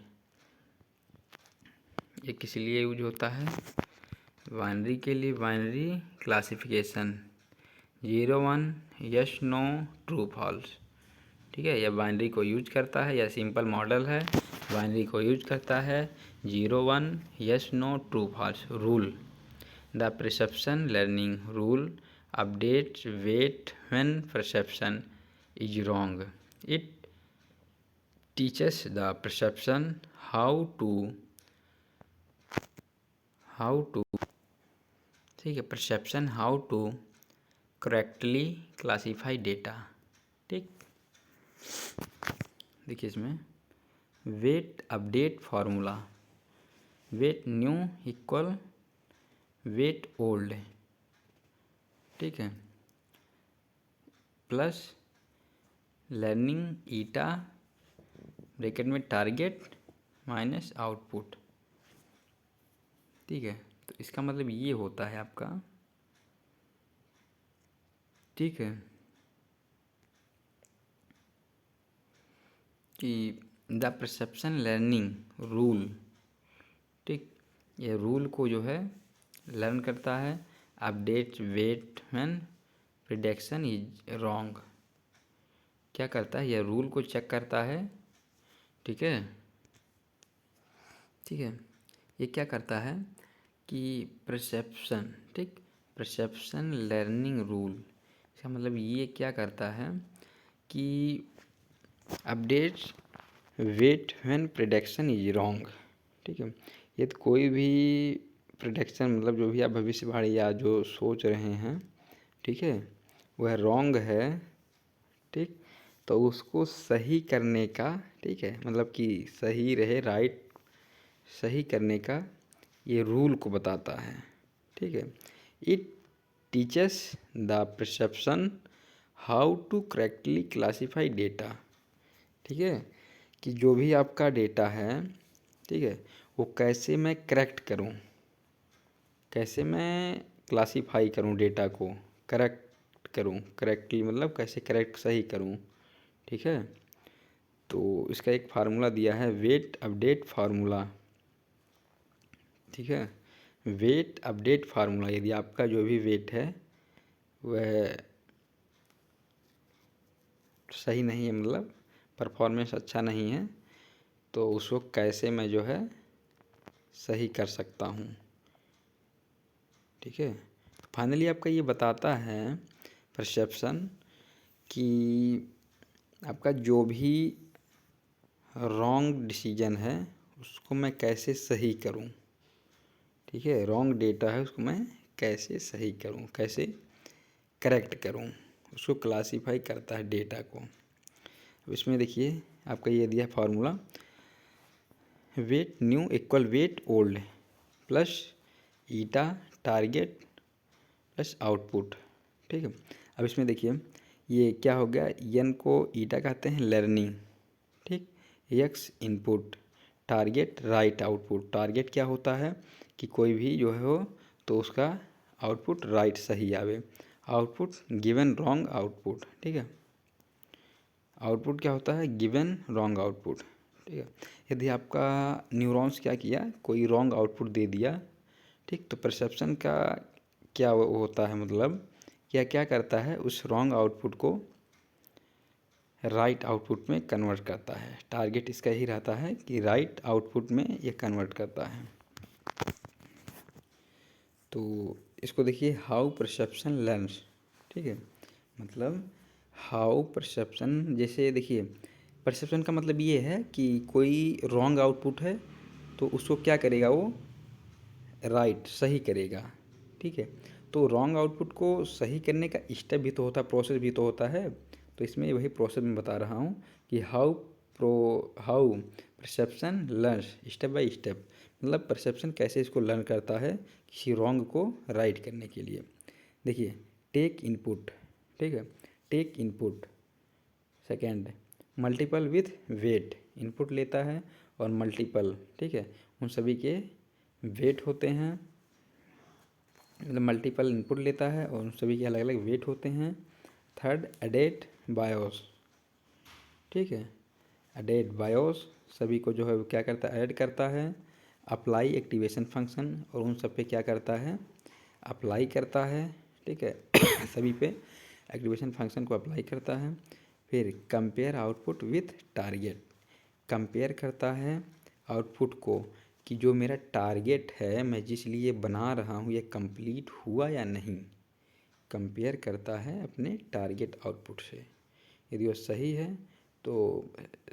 ये किस लिए यूज होता है? बाइनरी के लिए। Binary classification 0-1, yes no, true false. ठीक है, यह बाइनरी को यूज करता है, यह सिंपल मॉडल है, बाइनरी को यूज करता है। 0-1, yes no, true false rule. The perception learning rule updates weight when perception is wrong. It teaches the perception how to ठीक है, perception how to correctly classify data. ठीक, देखिए इसमें weight update formula. Weight new equal weight old. ठीक है, plus learning eta bracket में target minus output. ठीक है, तो इसका मतलब ये होता है आपका, ठीक है, कि द परसेप्शन लर्निंग रूल, ठीक, ये रूल को जो है लर्न करता है। Update weight when prediction is wrong. क्या करता है? यह रूल को चेक करता है। ठीक है, ठीक है, ये क्या करता है कि परसेप्शन, ठीक, परसेप्शन लर्निंग रूल, इसका मतलब ये क्या करता है कि updates weight when prediction is wrong. ठीक है, ये तो कोई भी प्रिडिक्शन, मतलब जो भी आप भविष्यवाणी या जो सोच रहे हैं, ठीक है, वह रॉन्ग है। ठीक, तो उसको सही करने का, ठीक है, मतलब कि सही रहे, राइट, सही करने का ये रूल को बताता है। ठीक है, it teaches the perception how to correctly classify data. ठीक है, कि जो भी आपका डेटा है, ठीक है, वो कैसे मैं करेक्ट करूं, कैसे मैं क्लासीफाई करूं डेटा को, करेक्ट करूं, करेक्टली मतलब कैसे करेक्ट सही करूं। ठीक है, तो इसका एक फार्मूला दिया है, वेट अपडेट फार्मूला। ठीक है, वेट अपडेट फार्मूला, यदि आपका जो भी वेट है वह सही नहीं है, मतलब परफॉर्मेंस अच्छा नहीं है, तो उसको कैसे मैं जो है सही कर सकता हूँ। ठीक है, फाइनली आपका ये बताता है परसेप्शन कि आपका जो भी रॉन्ग डिसीजन है उसको मैं कैसे सही करूं। ठीक है, रॉन्ग डेटा है उसको मैं कैसे सही करूं, कैसे करेक्ट करूं, उसको क्लासीफाई करता है डेटा को। अब इसमें देखिए आपका ये दिया formula, weight new equal weight old plus eta target plus output. ठीक है, अब इसमें देखिए ये क्या हो गया, एन को ईटा कहते हैं लर्निंग, ठीक, x input, target right output. Target क्या होता है कि कोई भी जो है हो तो उसका आउटपुट राइट सही आवे। Output given wrong output. ठीक है, आउटपुट क्या होता है? Given wrong output. ठीक है, यदि आपका न्यूरॉन्स क्या किया, कोई रॉन्ग आउटपुट दे दिया, ठीक, तो परसेप्शन का क्या वो होता है, मतलब क्या क्या करता है, उस रॉन्ग आउटपुट को राइट आउटपुट में कन्वर्ट करता है। टारगेट इसका ही रहता है कि राइट आउटपुट में ये कन्वर्ट करता है। तो इसको देखिए, हाउ परसेप्शन लर्न्स। ठीक है, मतलब हाउ परसेप्शन, जैसे देखिए परसेप्शन का मतलब ये है कि कोई रॉन्ग आउटपुट है तो उसको क्या करेगा, वो राइट सही करेगा। ठीक है, तो रॉन्ग आउटपुट को सही करने का स्टेप भी तो होता है, प्रोसेस भी तो होता है। तो इसमें वही प्रोसेस मैं बता रहा हूँ कि how perception learns step by step, मतलब परसेप्शन कैसे इसको लर्न करता है किसी रॉन्ग को राइट करने के लिए। देखिए टेक इनपुट। ठीक है, take input second multiple with weight, input लेता है और मल्टीपल, ठीक है, उन सभी के वेट होते हैं, मतलब मल्टीपल इनपुट लेता है और उन सभी के अलग अलग वेट होते हैं। थर्ड एडेट बायोस, ठीक है, एडेट बायोस सभी को जो है वो क्या करता है, ऐड करता है। अप्लाई एक्टिवेशन फंक्शन, और उन सब पे क्या करता है, अप्लाई करता है, ठीक है सभी पे एक्टिवेशन फंक्शन को अप्लाई करता है। फिर compare output with target, compare करता है आउटपुट को कि जो मेरा टारगेट है मैं जिस लिए बना रहा हूँ ये कंप्लीट हुआ या नहीं, कंपेयर करता है अपने टारगेट आउटपुट से। यदि वो सही है तो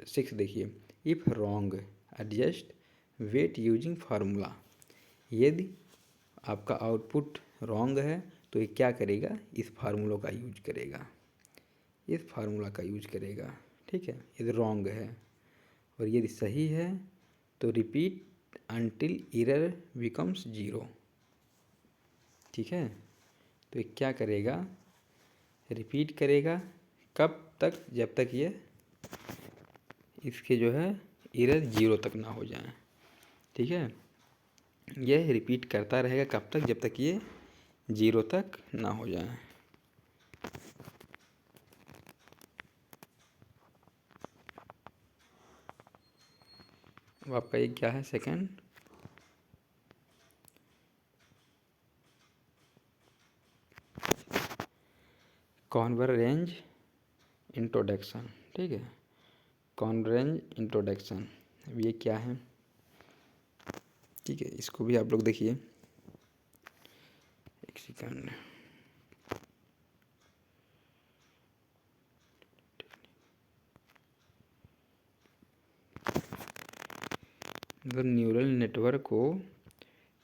6 देखिए, if wrong adjust weight using formula, यदि आपका आउटपुट रॉन्ग है तो ये क्या करेगा, इस फार्मूला का यूज करेगा, इस फार्मूला का यूज करेगा, ठीक है, यदि रॉन्ग है। और यदि सही है तो repeat until error becomes zero, ठीक है। तो ये क्या करेगा, रिपीट करेगा, कब तक, जब तक ये इसके जो है एरर ज़ीरो तक ना हो जाए, ठीक है। यह रिपीट करता रहेगा कब तक, जब तक ये ज़ीरो तक ना हो जाए। अब आपका ये क्या है, सेकंड कॉन्वर्जेंस इंट्रोडक्शन, ठीक है, कॉन्वर्जेंस इंट्रोडक्शन। अब ये क्या है, ठीक है, इसको भी आप लोग देखिए, एक सेकंड। मतलब न्यूरल नेटवर्क को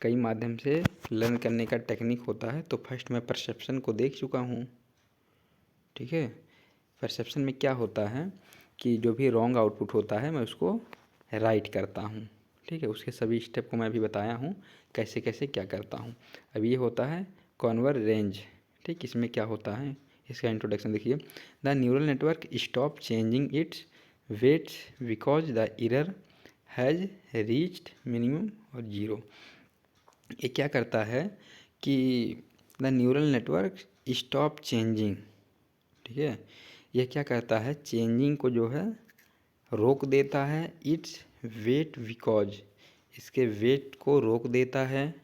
कई माध्यम से लर्न करने का टेक्निक होता है। तो फर्स्ट मैं परसेप्शन को देख चुका हूँ, ठीक है। परसेप्शन में क्या होता है कि जो भी रॉन्ग आउटपुट होता है मैं उसको राइट करता हूँ, ठीक है, उसके सभी स्टेप को मैं भी बताया हूँ कैसे कैसे क्या करता हूँ। अब ये होता है कॉन्वर्जेंस, ठीक, इसमें क्या होता है, इसका इंट्रोडक्शन देखिए। The neural network stop changing its weights because the error has reached minimum और ज़ीरो। ये क्या करता है कि the neural network stop changing, ठीक है, यह क्या करता है, चेंजिंग को जो है रोक देता है। इट्स वेट बिकॉज, इसके वेट को रोक देता है।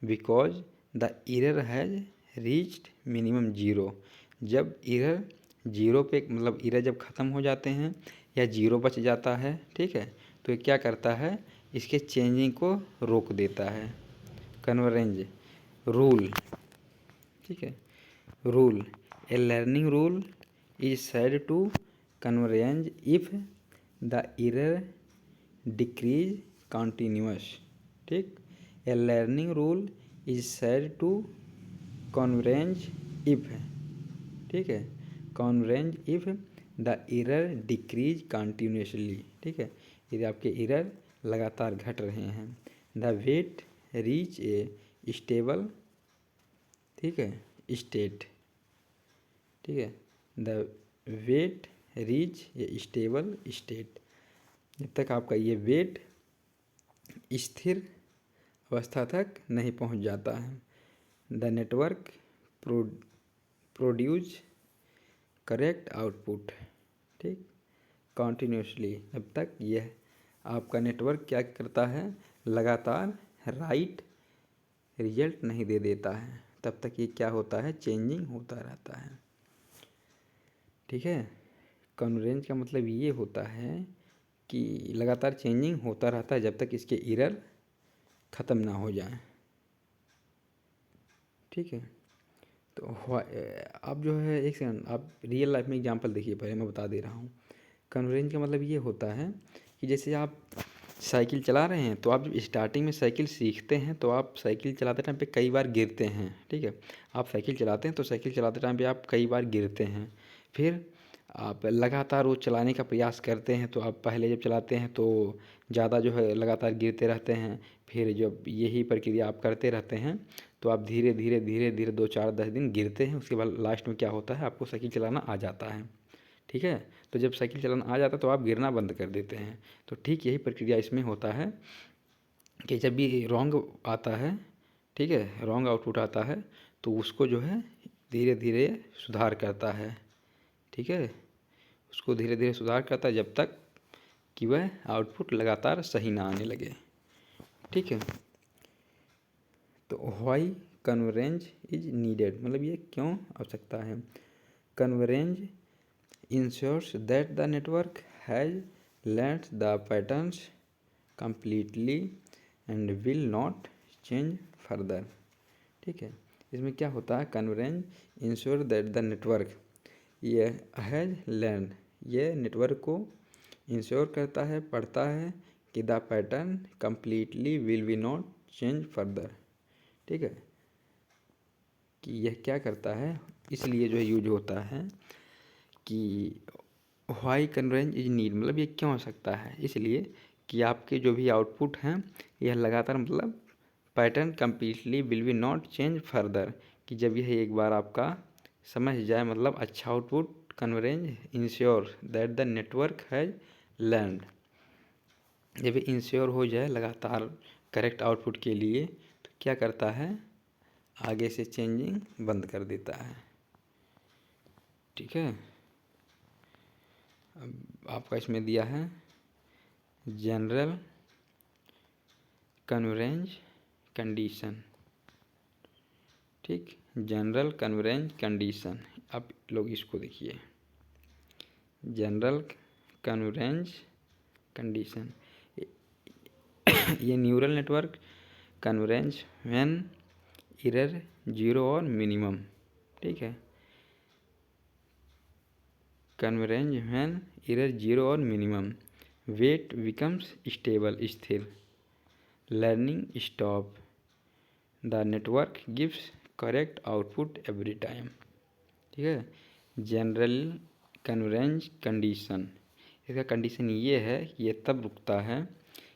Because the error has reached minimum zero, जब एरर ज़ीरो पे, मतलब एरर जब ख़त्म हो जाते हैं या ज़ीरो बच जाता है, ठीक है, तो ये क्या करता है, इसके चेंजिंग को रोक देता है। कन्वर्जेंस रूल, ठीक है, rule, a learning rule is said to convergence if the error decrease continuous, ठीक, a learning rule is said to convergence if, ठीक है, convergence if the error decrease continuously, ठीक है, यदि आपके एरर लगातार घट रहे हैं। The weight reach a stable, ठीक है, स्टेट, ठीक है, the weight reach a stable state, जब तक आपका ये वेट स्थिर अवस्था तक नहीं पहुंच जाता है। The network produce correct output, ठीक, कॉन्टिन्यूसली, जब तक यह आपका नेटवर्क क्या करता है, लगातार राइट रिजल्ट नहीं दे देता है, तब तक ये क्या होता है, चेंजिंग होता रहता है, ठीक है। कन्वर्जेंस का मतलब ये होता है कि लगातार चेंजिंग होता रहता है जब तक इसके एरर ख़त्म ना हो जाए, ठीक है। तो आप जो है, एक सेकंड, आप रियल लाइफ में एग्जांपल देखिए, पहले मैं बता दे रहा हूँ। कन्वर्जेंस का मतलब ये होता है कि जैसे आप साइकिल चला रहे हैं, तो आप जब स्टार्टिंग में साइकिल सीखते हैं तो आप साइकिल चलाते टाइम पे कई बार गिरते हैं, ठीक है, आप साइकिल चलाते हैं तो साइकिल चलाते टाइम पे आप कई बार गिरते हैं। फिर आप लगातार वो चलाने का प्रयास करते हैं, तो आप पहले जब चलाते हैं तो ज़्यादा जो है लगातार गिरते रहते हैं। फिर जब यही प्रक्रिया आप करते रहते हैं तो आप धीरे धीरे धीरे धीरे 2 4 10 दिन गिरते हैं, उसके बाद लास्ट में क्या होता है, आपको साइकिल चलाना आ जाता है, ठीक है। तो जब साइकिल चलाना आ जाता है तो आप गिरना बंद कर देते हैं। तो ठीक यही प्रक्रिया इसमें होता है कि जब भी रॉन्ग आता है, ठीक है, रॉन्ग आउटपुट आता है तो उसको जो है धीरे धीरे सुधार करता है, ठीक है, उसको धीरे धीरे सुधार करता है जब तक कि वह आउटपुट लगातार सही ना आने लगे, ठीक है। तो व्हाई कन्वर्जेंस इज नीडेड, मतलब ये क्यों आवश्यकता है। Convergence ensures that the network has learnt the patterns completely and will not change further, ठीक है। इसमें क्या होता है, convergence ensure that the network, ये हैज लर्न, ये नेटवर्क को इंश्योर करता है, पढ़ता है कि the pattern completely will be not change further, ठीक है, कि यह क्या करता है, इसलिए जो है यूज होता है कि वाई कन्वर्जेंस इज नीड, मतलब ये क्यों हो सकता है, इसलिए कि आपके जो भी आउटपुट हैं यह लगातार मतलब pattern completely will be not change further, कि जब यह एक बार आपका समझ जाए, मतलब अच्छा output, convergence ensure that the network has learned, जब ये इंश्योर हो जाए लगातार करेक्ट आउटपुट के लिए तो क्या करता है, आगे से चेंजिंग बंद कर देता है, ठीक है। अब आपका इसमें दिया है जनरल कन्वर्जेंस कंडीशन, ठीक, जनरल कन्वर्जेंस कंडीशन। अब लोग इसको देखिए, जनरल कन्वर्जेंस कंडीशन, ये neural network convergence when error zero और मिनिमम, ठीक है, कन्वर्जेंस व्हेन एरर जीरो और मिनिमम, वेट बिकम्स स्टेबल स्थिर, learning stop, the network gives correct output every time, ठीक है। जनरल कन्वर्जेंस कंडीशन, इसका कंडीशन ये है कि ये तब रुकता है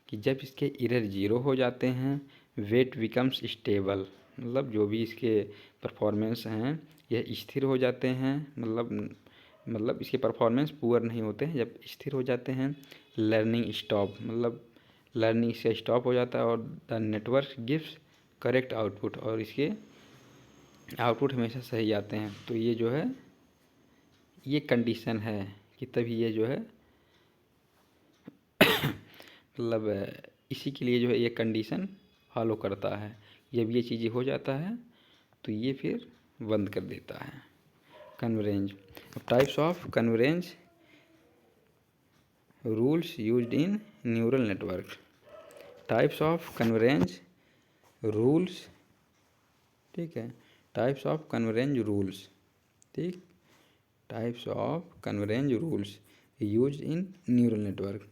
कि जब इसके एरर जीरो हो जाते हैं, वेट बिकम्स स्टेबल, मतलब जो भी इसके परफॉर्मेंस हैं यह स्थिर हो जाते हैं, मतलब इसके परफॉर्मेंस पुअर नहीं होते हैं जब स्थिर हो जाते हैं। लर्निंग स्टॉप, मतलब लर्निंग से स्टॉप हो जाता है, और the network gives correct output, और इसके आउटपुट हमेशा सही आते हैं। तो ये जो है ये कंडीशन है कि तभी ये जो है मतलब इसी के लिए जो है ये कंडीशन फॉलो करता है, जब ये चीज़ें हो जाता है तो ये फिर बंद कर देता है convergence. Types of convergence rules used in neural network, types of convergence rules, ठीक है, टाइप्स ऑफ कन्वर्जेंस रूल्स, ठीक, types of convergence rules used in neural network.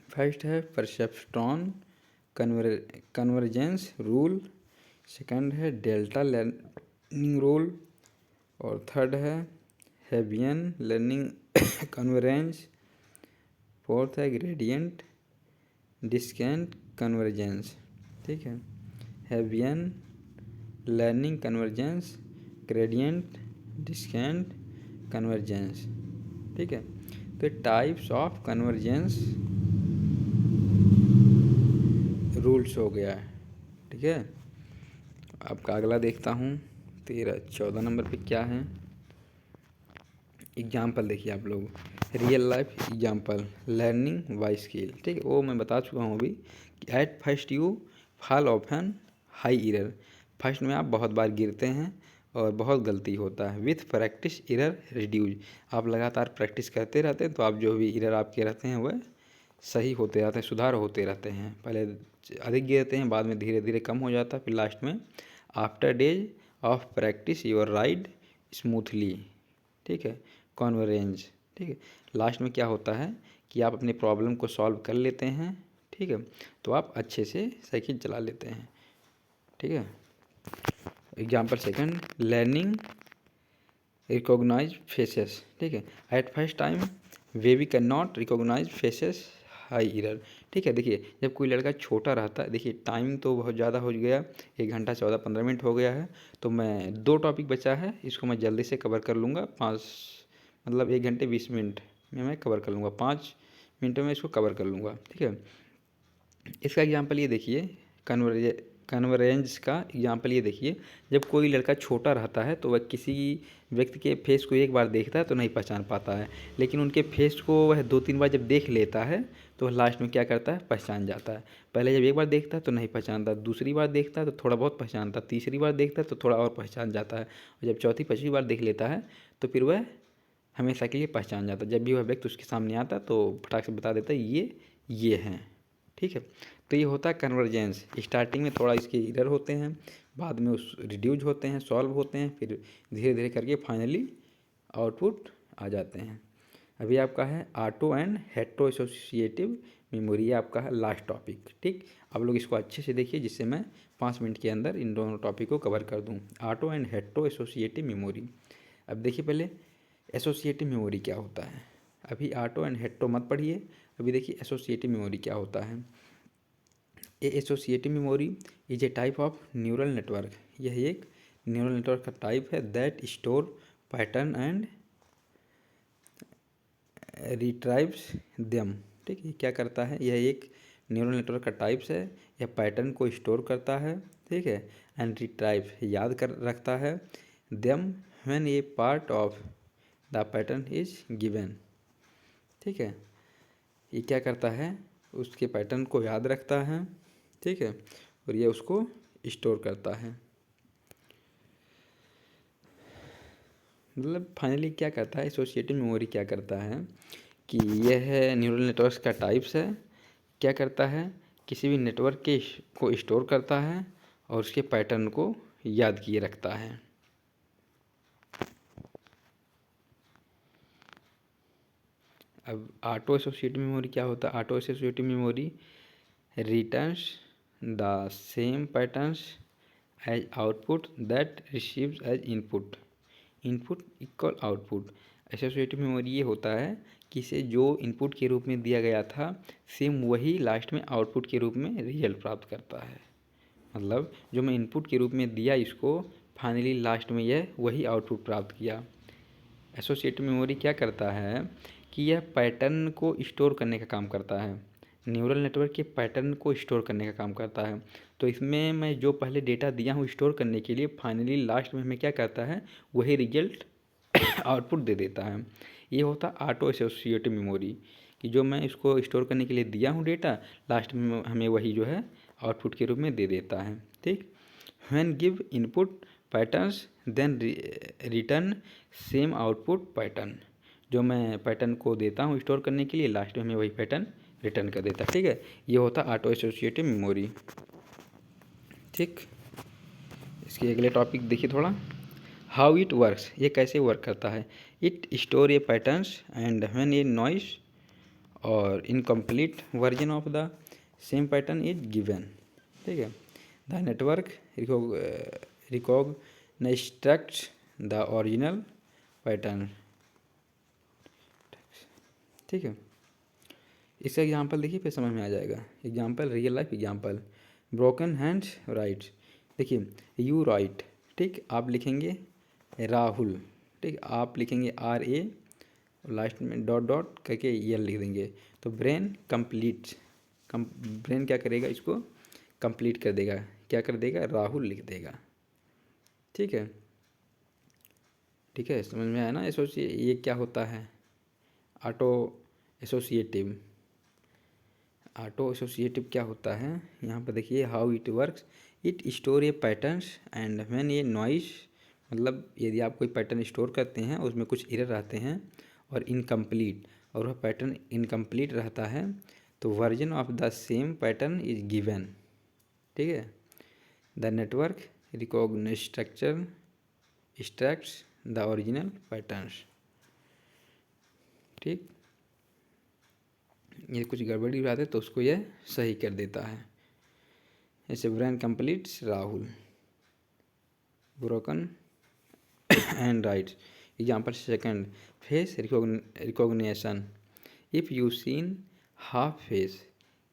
First है परसेप्ट्रॉन कन्वर्जेंस रूल, सेकंड है डेल्टा लर्निंग रूल, और third है Hebbian learning convergence, fourth है gradient डिस्केंट convergence, ठीक है, Hebbian learning convergence, gradient डिस्केंट convergence, ठीक है। तो टाइप्स ऑफ कन्वर्जेंस रूल्स हो गया है, ठीक है। आपका अगला देखता हूँ 14 नंबर पे क्या है, एग्जाम्पल देखिए आप लोग, real life example learning by skill, ठीक है, वो मैं बता चुका हूँ अभी कि at first you fall often high error, first में आप बहुत बार गिरते हैं और बहुत गलती होता है, विथ प्रैक्टिस एरर रिड्यूज, आप लगातार प्रैक्टिस करते रहते हैं तो आप जो भी एरर आपके रहते हैं वह सही होते रहते हैं, सुधार होते रहते हैं, पहले अधिक गिरते हैं, बाद में धीरे धीरे कम हो जाता है, फिर लास्ट में after days of practice your ride smoothly, ठीक है, कन्वर्जेंस, ठीक है, लास्ट में क्या होता है कि आप अपने प्रॉब्लम को सॉल्व कर लेते हैं, ठीक है, तो आप अच्छे से साइकिल चला लेते हैं, ठीक है। Example second learning recognise faces, ठीक है, एट फर्स्ट टाइम वे we can not recognise faces high error, ठीक है। देखिए जब कोई लड़का छोटा रहता है, देखिए टाइम तो बहुत ज़्यादा हो गया, 1 घंटा 14-15 मिनट हो गया है, तो मैं 2 टॉपिक बचा है, इसको मैं जल्दी से कवर कर लूँगा, मतलब 1 घंटे 20 मिनट में मैं कवर कर लूँगा, 5 मिनटों में इसको कवर कर लूँगा। ठीक है, इसका एग्जांपल ये देखिए, कन्वर्जेंस का एग्जांपल ये देखिए, जब कोई लड़का छोटा रहता है तो वह किसी व्यक्ति के फेस को एक बार देखता है तो नहीं पहचान पाता है, लेकिन उनके फेस को वह 2-3 बार जब देख लेता है तो वह लास्ट में क्या करता है, पहचान जाता है। पहले जब एक बार देखता है तो नहीं पहचानता, दूसरी बार देखता है तो थोड़ा बहुत पहचानता, तीसरी बार देखता है तो थोड़ा और पहचान जाता है, और जब चौथी 5वीं बार देख लेता है तो फिर वह हमेशा के लिए पहचान जाता है। जब भी वह व्यक्ति उसके सामने आता है तो फटाक से बता देता है ये हैं। ठीक है, तो ये होता है कन्वर्जेंस। स्टार्टिंग में थोड़ा इसके एरर होते हैं, बाद में उस रिड्यूज होते हैं, सॉल्व होते हैं, फिर धीरे धीरे करके फाइनली आउटपुट आ जाते हैं। अभी आपका है auto and hetero associative memory, ये आपका है लास्ट टॉपिक। ठीक, आप लोग इसको अच्छे से देखिए जिससे मैं 5 मिनट के अंदर इन दोनों टॉपिक को कवर कर दूँ। Auto and hetero associative memory. अब देखिए पहले एसोसिएटिव मेमोरी क्या होता है। अभी ऑटो एंड हेट्रो मत पढ़िए, अभी देखिए एसोसिएटिव मेमोरी क्या होता है। A associative memory is a type of neural network, यह एक न्यूरल नेटवर्क का टाइप है that store pattern and retrieves them. ठीक, ये क्या करता है, यह एक न्यूरल नेटवर्क का टाइप्स है, यह पैटर्न को स्टोर करता है। ठीक है, एंड रिट्राइव याद कर रखता है, them when A part of the pattern is given. ठीक है, ये क्या करता है, उसके पैटर्न को याद रखता है। ठीक है, और ये उसको स्टोर करता है। मतलब फाइनली क्या करता है, एसोसिएटिव मेमोरी क्या करता है कि यह न्यूरल नेटवर्क्स का टाइप्स है, क्या करता है, किसी भी नेटवर्क के को स्टोर करता है और उसके पैटर्न को याद किए रखता है। अब ऑटो एसोसिएटिव मेमोरी क्या होता है। Auto associative memory returns the same patterns as output that receives as input, input equal output. Associative memory ये होता है कि इसे जो इनपुट के रूप में दिया गया था सेम वही लास्ट में आउटपुट के रूप में रिजल्ट प्राप्त करता है। मतलब जो मैं इनपुट के रूप में दिया इसको, फाइनली लास्ट में यह वही आउटपुट प्राप्त किया। एसोसिएटिव मेमोरी क्या करता है कि यह पैटर्न को स्टोर करने का काम करता है, न्यूरल नेटवर्क के पैटर्न को स्टोर करने का काम करता है। तो इसमें मैं जो पहले डेटा दिया हूँ स्टोर करने के लिए, फाइनली लास्ट में हमें क्या करता है, वही रिजल्ट आउटपुट दे देता है। ये होता है ऑटो एसोसिएटिव मेमोरी, कि जो मैं इसको स्टोर करने के लिए दिया हूँ डेटा, लास्ट में हमें वही जो है आउटपुट के रूप में दे देता है। ठीक, when give input patterns then return same output pattern, जो मैं पैटर्न को देता हूँ स्टोर करने के लिए, लास्ट में हमें वही पैटर्न रिटर्न कर देता है। ठीक है, ये होता है ऑटो एसोसिएटिव मेमोरी। ठीक, इसके अगले टॉपिक देखिए थोड़ा, हाउ इट वर्क्स, ये कैसे वर्क करता है। It store a patterns and when a noise or incomplete version of the same pattern is given. ठीक है, the network reconstructs the original pattern. ठीक है, इसका एग्जांपल देखिए फिर समझ में आ जाएगा। Example, real life example, broken hands rights. देखिए यू राइट, ठीक, आप लिखेंगे राहुल। ठीक, आप लिखेंगे RA, लास्ट में डॉट डॉट करके EL लिख देंगे, तो ब्रेन कंप्लीट, ब्रेन क्या करेगा, इसको कंप्लीट कर देगा, क्या कर देगा, राहुल लिख देगा। ठीक है, ठीक है, समझ में आया ना। ये क्या होता है, ऑटो एसोसिएटिव। ऑटो एसोसिएटिव क्या होता है, यहाँ पर देखिए, how it works, it store a patterns and when a noise, मतलब यदि आप कोई पैटर्न स्टोर करते हैं उसमें कुछ एरर आते हैं और इनकम्प्लीट, और वह पैटर्न इनकम्प्लीट रहता है, तो version of the same pattern is given. ठीक है, the network reconstructs extracts the original patterns. ठीक, ये कुछ गड़बड़ी आते तो उसको यह सही कर देता है। जैसे brain completes Rahul, broken and rights. Example second, face recognition, if you seen half face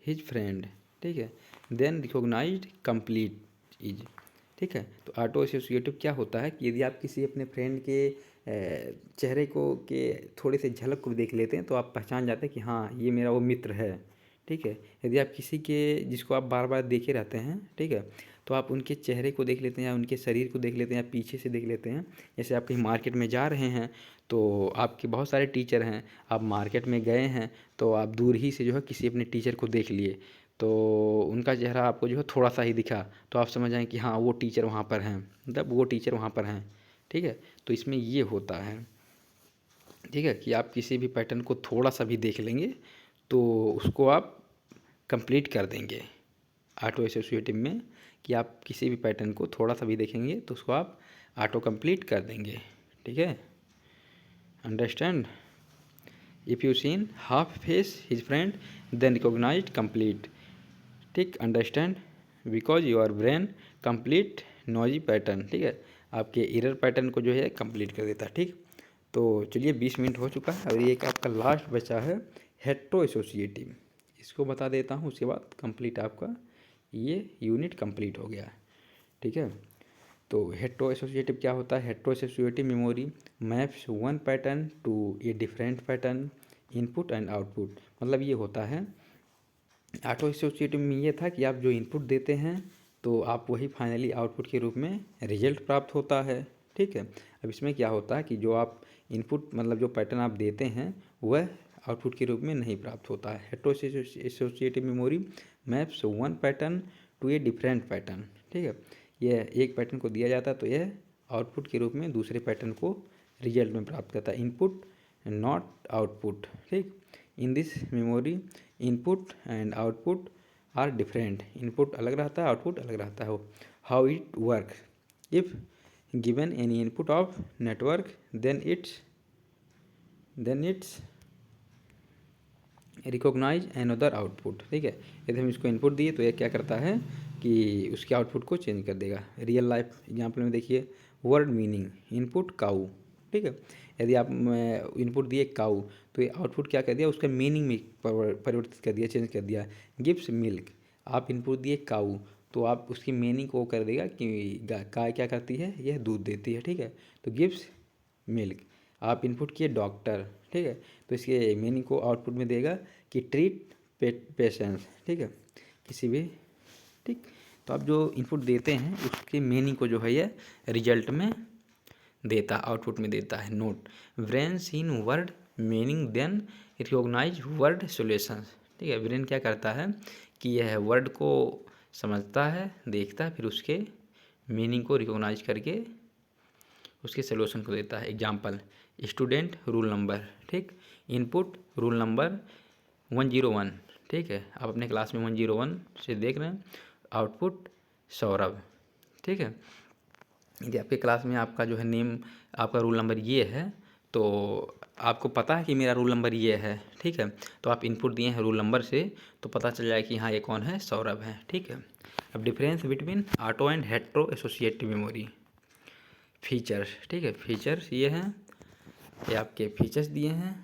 his friend. ठीक है, देन रिकॉग्नाइज्ड कंप्लीट इज, ठीक है। तो ऑटो एसोसिएटिव क्या होता है कि यदि आप किसी अपने फ्रेंड के चेहरे को के थोड़े से झलक को देख लेते हैं तो आप पहचान जाते हैं कि हाँ ये मेरा वो मित्र है। ठीक है। यदि आप किसी के जिसको आप बार बार देखे रहते हैं, ठीक है, तो आप उनके चेहरे को देख लेते हैं या उनके शरीर को देख लेते हैं या पीछे से देख लेते हैं। जैसे आप कहीं मार्केट में जा रहे हैं तो आपके बहुत सारे टीचर हैं, आप मार्केट में गए हैं तो आप दूर ही से जो है किसी अपने टीचर को देख लिए, तो उनका चेहरा आपको जो है थोड़ा सा ही दिखा तो आप समझ जाएं कि हाँ वो टीचर वहाँ पर हैं, मतलब वो टीचर वहाँ पर हैं। ठीक है। तो इसमें ये होता है, ठीक है, कि आप किसी भी पैटर्न को थोड़ा सा भी देख लेंगे तो उसको आप कंप्लीट कर देंगे ऑटो एसोसिएटिव में, कि आप किसी भी पैटर्न को थोड़ा सा भी देखेंगे तो उसको आप ऑटो कंप्लीट कर देंगे। ठीक है, understand. If you seen half face his friend then recognised complete. ठीक, understand, because your brain complete noisy pattern. ठीक है, आपके एरर पैटर्न को जो है कंप्लीट कर देता है। ठीक, तो चलिए 20 मिनट हो चुका है और ये एक आपका लास्ट बचा है हेट्रो एसोसिएटिव, इसको बता देता हूँ, उसके बाद कंप्लीट आपका ये यूनिट कंप्लीट हो गया। ठीक है, तो हेट्रो एसोसिएटिव क्या होता है? Hetero associative memory maps one pattern to a different pattern input and output. मतलब ये होता है, ऑटो एसोसिएटिव में ये था कि आप जो इनपुट देते हैं तो आप वही फाइनली आउटपुट के रूप में रिजल्ट प्राप्त होता है। ठीक है, अब इसमें क्या होता है कि जो आप इनपुट मतलब जो पैटर्न आप देते हैं वह आउटपुट के रूप में नहीं प्राप्त होता है। Hetero associative memory maps one pattern to a different pattern. ठीक है, यह एक पैटर्न को दिया जाता है तो यह आउटपुट के रूप में दूसरे पैटर्न को रिजल्ट में प्राप्त करता है, इनपुट नॉट आउटपुट। ठीक, in this memory input and output are different. Input अलग रहता है, आउटपुट अलग रहता है। How it work? If given any input of network then its recognise another output. ठीक है, यदि हम इसको इनपुट दिए तो यह क्या करता है कि उसके आउटपुट को चेंज कर देगा। रियल लाइफ एग्जाम्पल में देखिए, वर्ड मीनिंग इनपुट काऊ। ठीक है, यदि आप इनपुट दिए काऊ तो ये आउटपुट क्या कर दिया, उसका मीनिंग में परिवर्तित कर दिया, चेंज कर दिया। गिव्स मिल्क, आप इनपुट दिए काऊ तो आप उसकी मीनिंग को कर देगा कि गाय क्या करती है, यह दूध देती है। ठीक है, तो गिव्स मिल्क। आप इनपुट किए डॉक्टर, ठीक है, तो इसके मीनिंग को आउटपुट में देगा कि ट्रीट पेशेंट्स। ठीक है, किसी भी, ठीक, तो आप जो इनपुट देते हैं उसके मीनिंग को जो है ये रिजल्ट में देता, आउटपुट में देता है। Note, brain seen word meaning then recognise word solutions. ठीक है, ब्रेन क्या करता है कि यह वर्ड को समझता है, देखता है, फिर उसके मीनिंग को रिकॉग्नाइज करके उसके सॉल्यूशन को देता है। Example, student rule number. ठीक, इनपुट रूल नंबर 101। ठीक है, आप अपने क्लास में 101 से देख रहे हैं, आउटपुट सौरभ। ठीक है, यदि आपके क्लास में आपका जो है नेम, आपका रूल नंबर ये है तो आपको पता है कि मेरा रूल नंबर ये है। ठीक है, तो आप इनपुट दिए हैं रूल नंबर से तो पता चल जाए कि हाँ ये कौन है, सौरभ है। ठीक है, अब difference between auto and hetero associative memory features. ठीक है, फीचर्स ये हैं, ये आपके फीचर्स दिए हैं।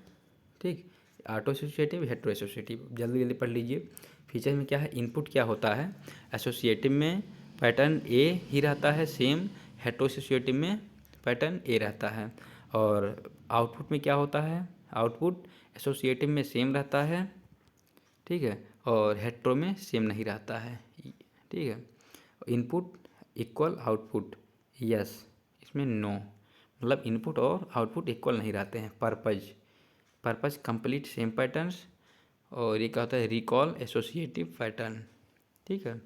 ठीक, ऑटो एसोसिएटिव, हेट्रो एसोसिएटिव, जल्दी जल्दी पढ़ लीजिए। फीचर में क्या है, इनपुट क्या होता है, एसोसिएटिव में पैटर्न ए ही रहता है सेम, हेट्रो एसोसिएटिव में पैटर्न ए रहता है। और आउटपुट में क्या होता है, आउटपुट एसोसिएटिव में सेम रहता है, ठीक है, और हेट्रो में सेम नहीं रहता है। ठीक है, इनपुट इक्वल आउटपुट, यस, इसमें नो, मतलब इनपुट और आउटपुट इक्वल नहीं रहते हैं। पर्पज कंप्लीट सेम पैटर्न्स, और ये क्या होता है, रिकॉल एसोसिएटिव पैटर्न। ठीक है,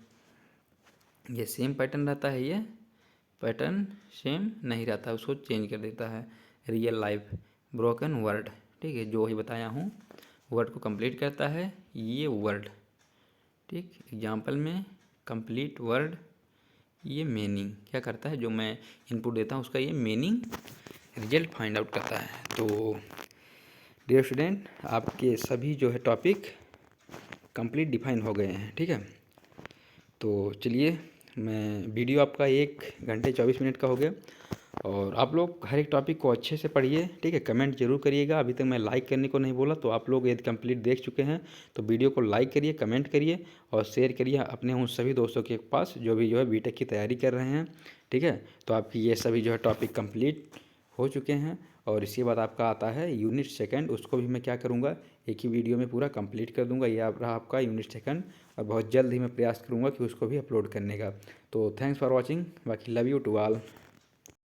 ये सेम पैटर्न रहता है, ये पैटर्न सेम नहीं रहता, उसको चेंज कर देता है। Real life broken word. ठीक है, जो ही बताया हूँ, वर्ड को कंप्लीट करता है ये वर्ड। ठीक, एग्जाम्पल में कंप्लीट वर्ड, ये मीनिंग क्या करता है, जो मैं इनपुट देता हूँ उसका ये मीनिंग रिजल्ट फाइंड आउट करता है। तो डियर स्टूडेंट, आपके सभी जो है टॉपिक कंप्लीट डिफाइन हो गए हैं। ठीक है, तो चलिए, मैं वीडियो आपका 1 घंटे 24 मिनट का हो गया और आप लोग हर एक टॉपिक को अच्छे से पढ़िए, ठीक है। कमेंट जरूर करिएगा। अभी तक मैं लाइक करने को नहीं बोला, तो आप लोग यदि कंप्लीट देख चुके हैं तो वीडियो को लाइक करिए, कमेंट करिए और शेयर करिए अपने उन सभी दोस्तों के पास जो भी जो है बीटेक की तैयारी कर रहे हैं, ठीक है। तो आपकी ये सभी जो है टॉपिक कंप्लीट हो चुके हैं। और इसके बाद आपका आता है यूनिट सेकंड, उसको भी मैं क्या करूँगा, एक ही वीडियो में पूरा कंप्लीट कर दूंगा। ये आप रहा आपका यूनिट सेकंड, और बहुत जल्द ही मैं प्रयास करूँगा कि उसको भी अपलोड करने का। तो थैंक्स फॉर वॉचिंग, बाकी लव यू टू ऑल।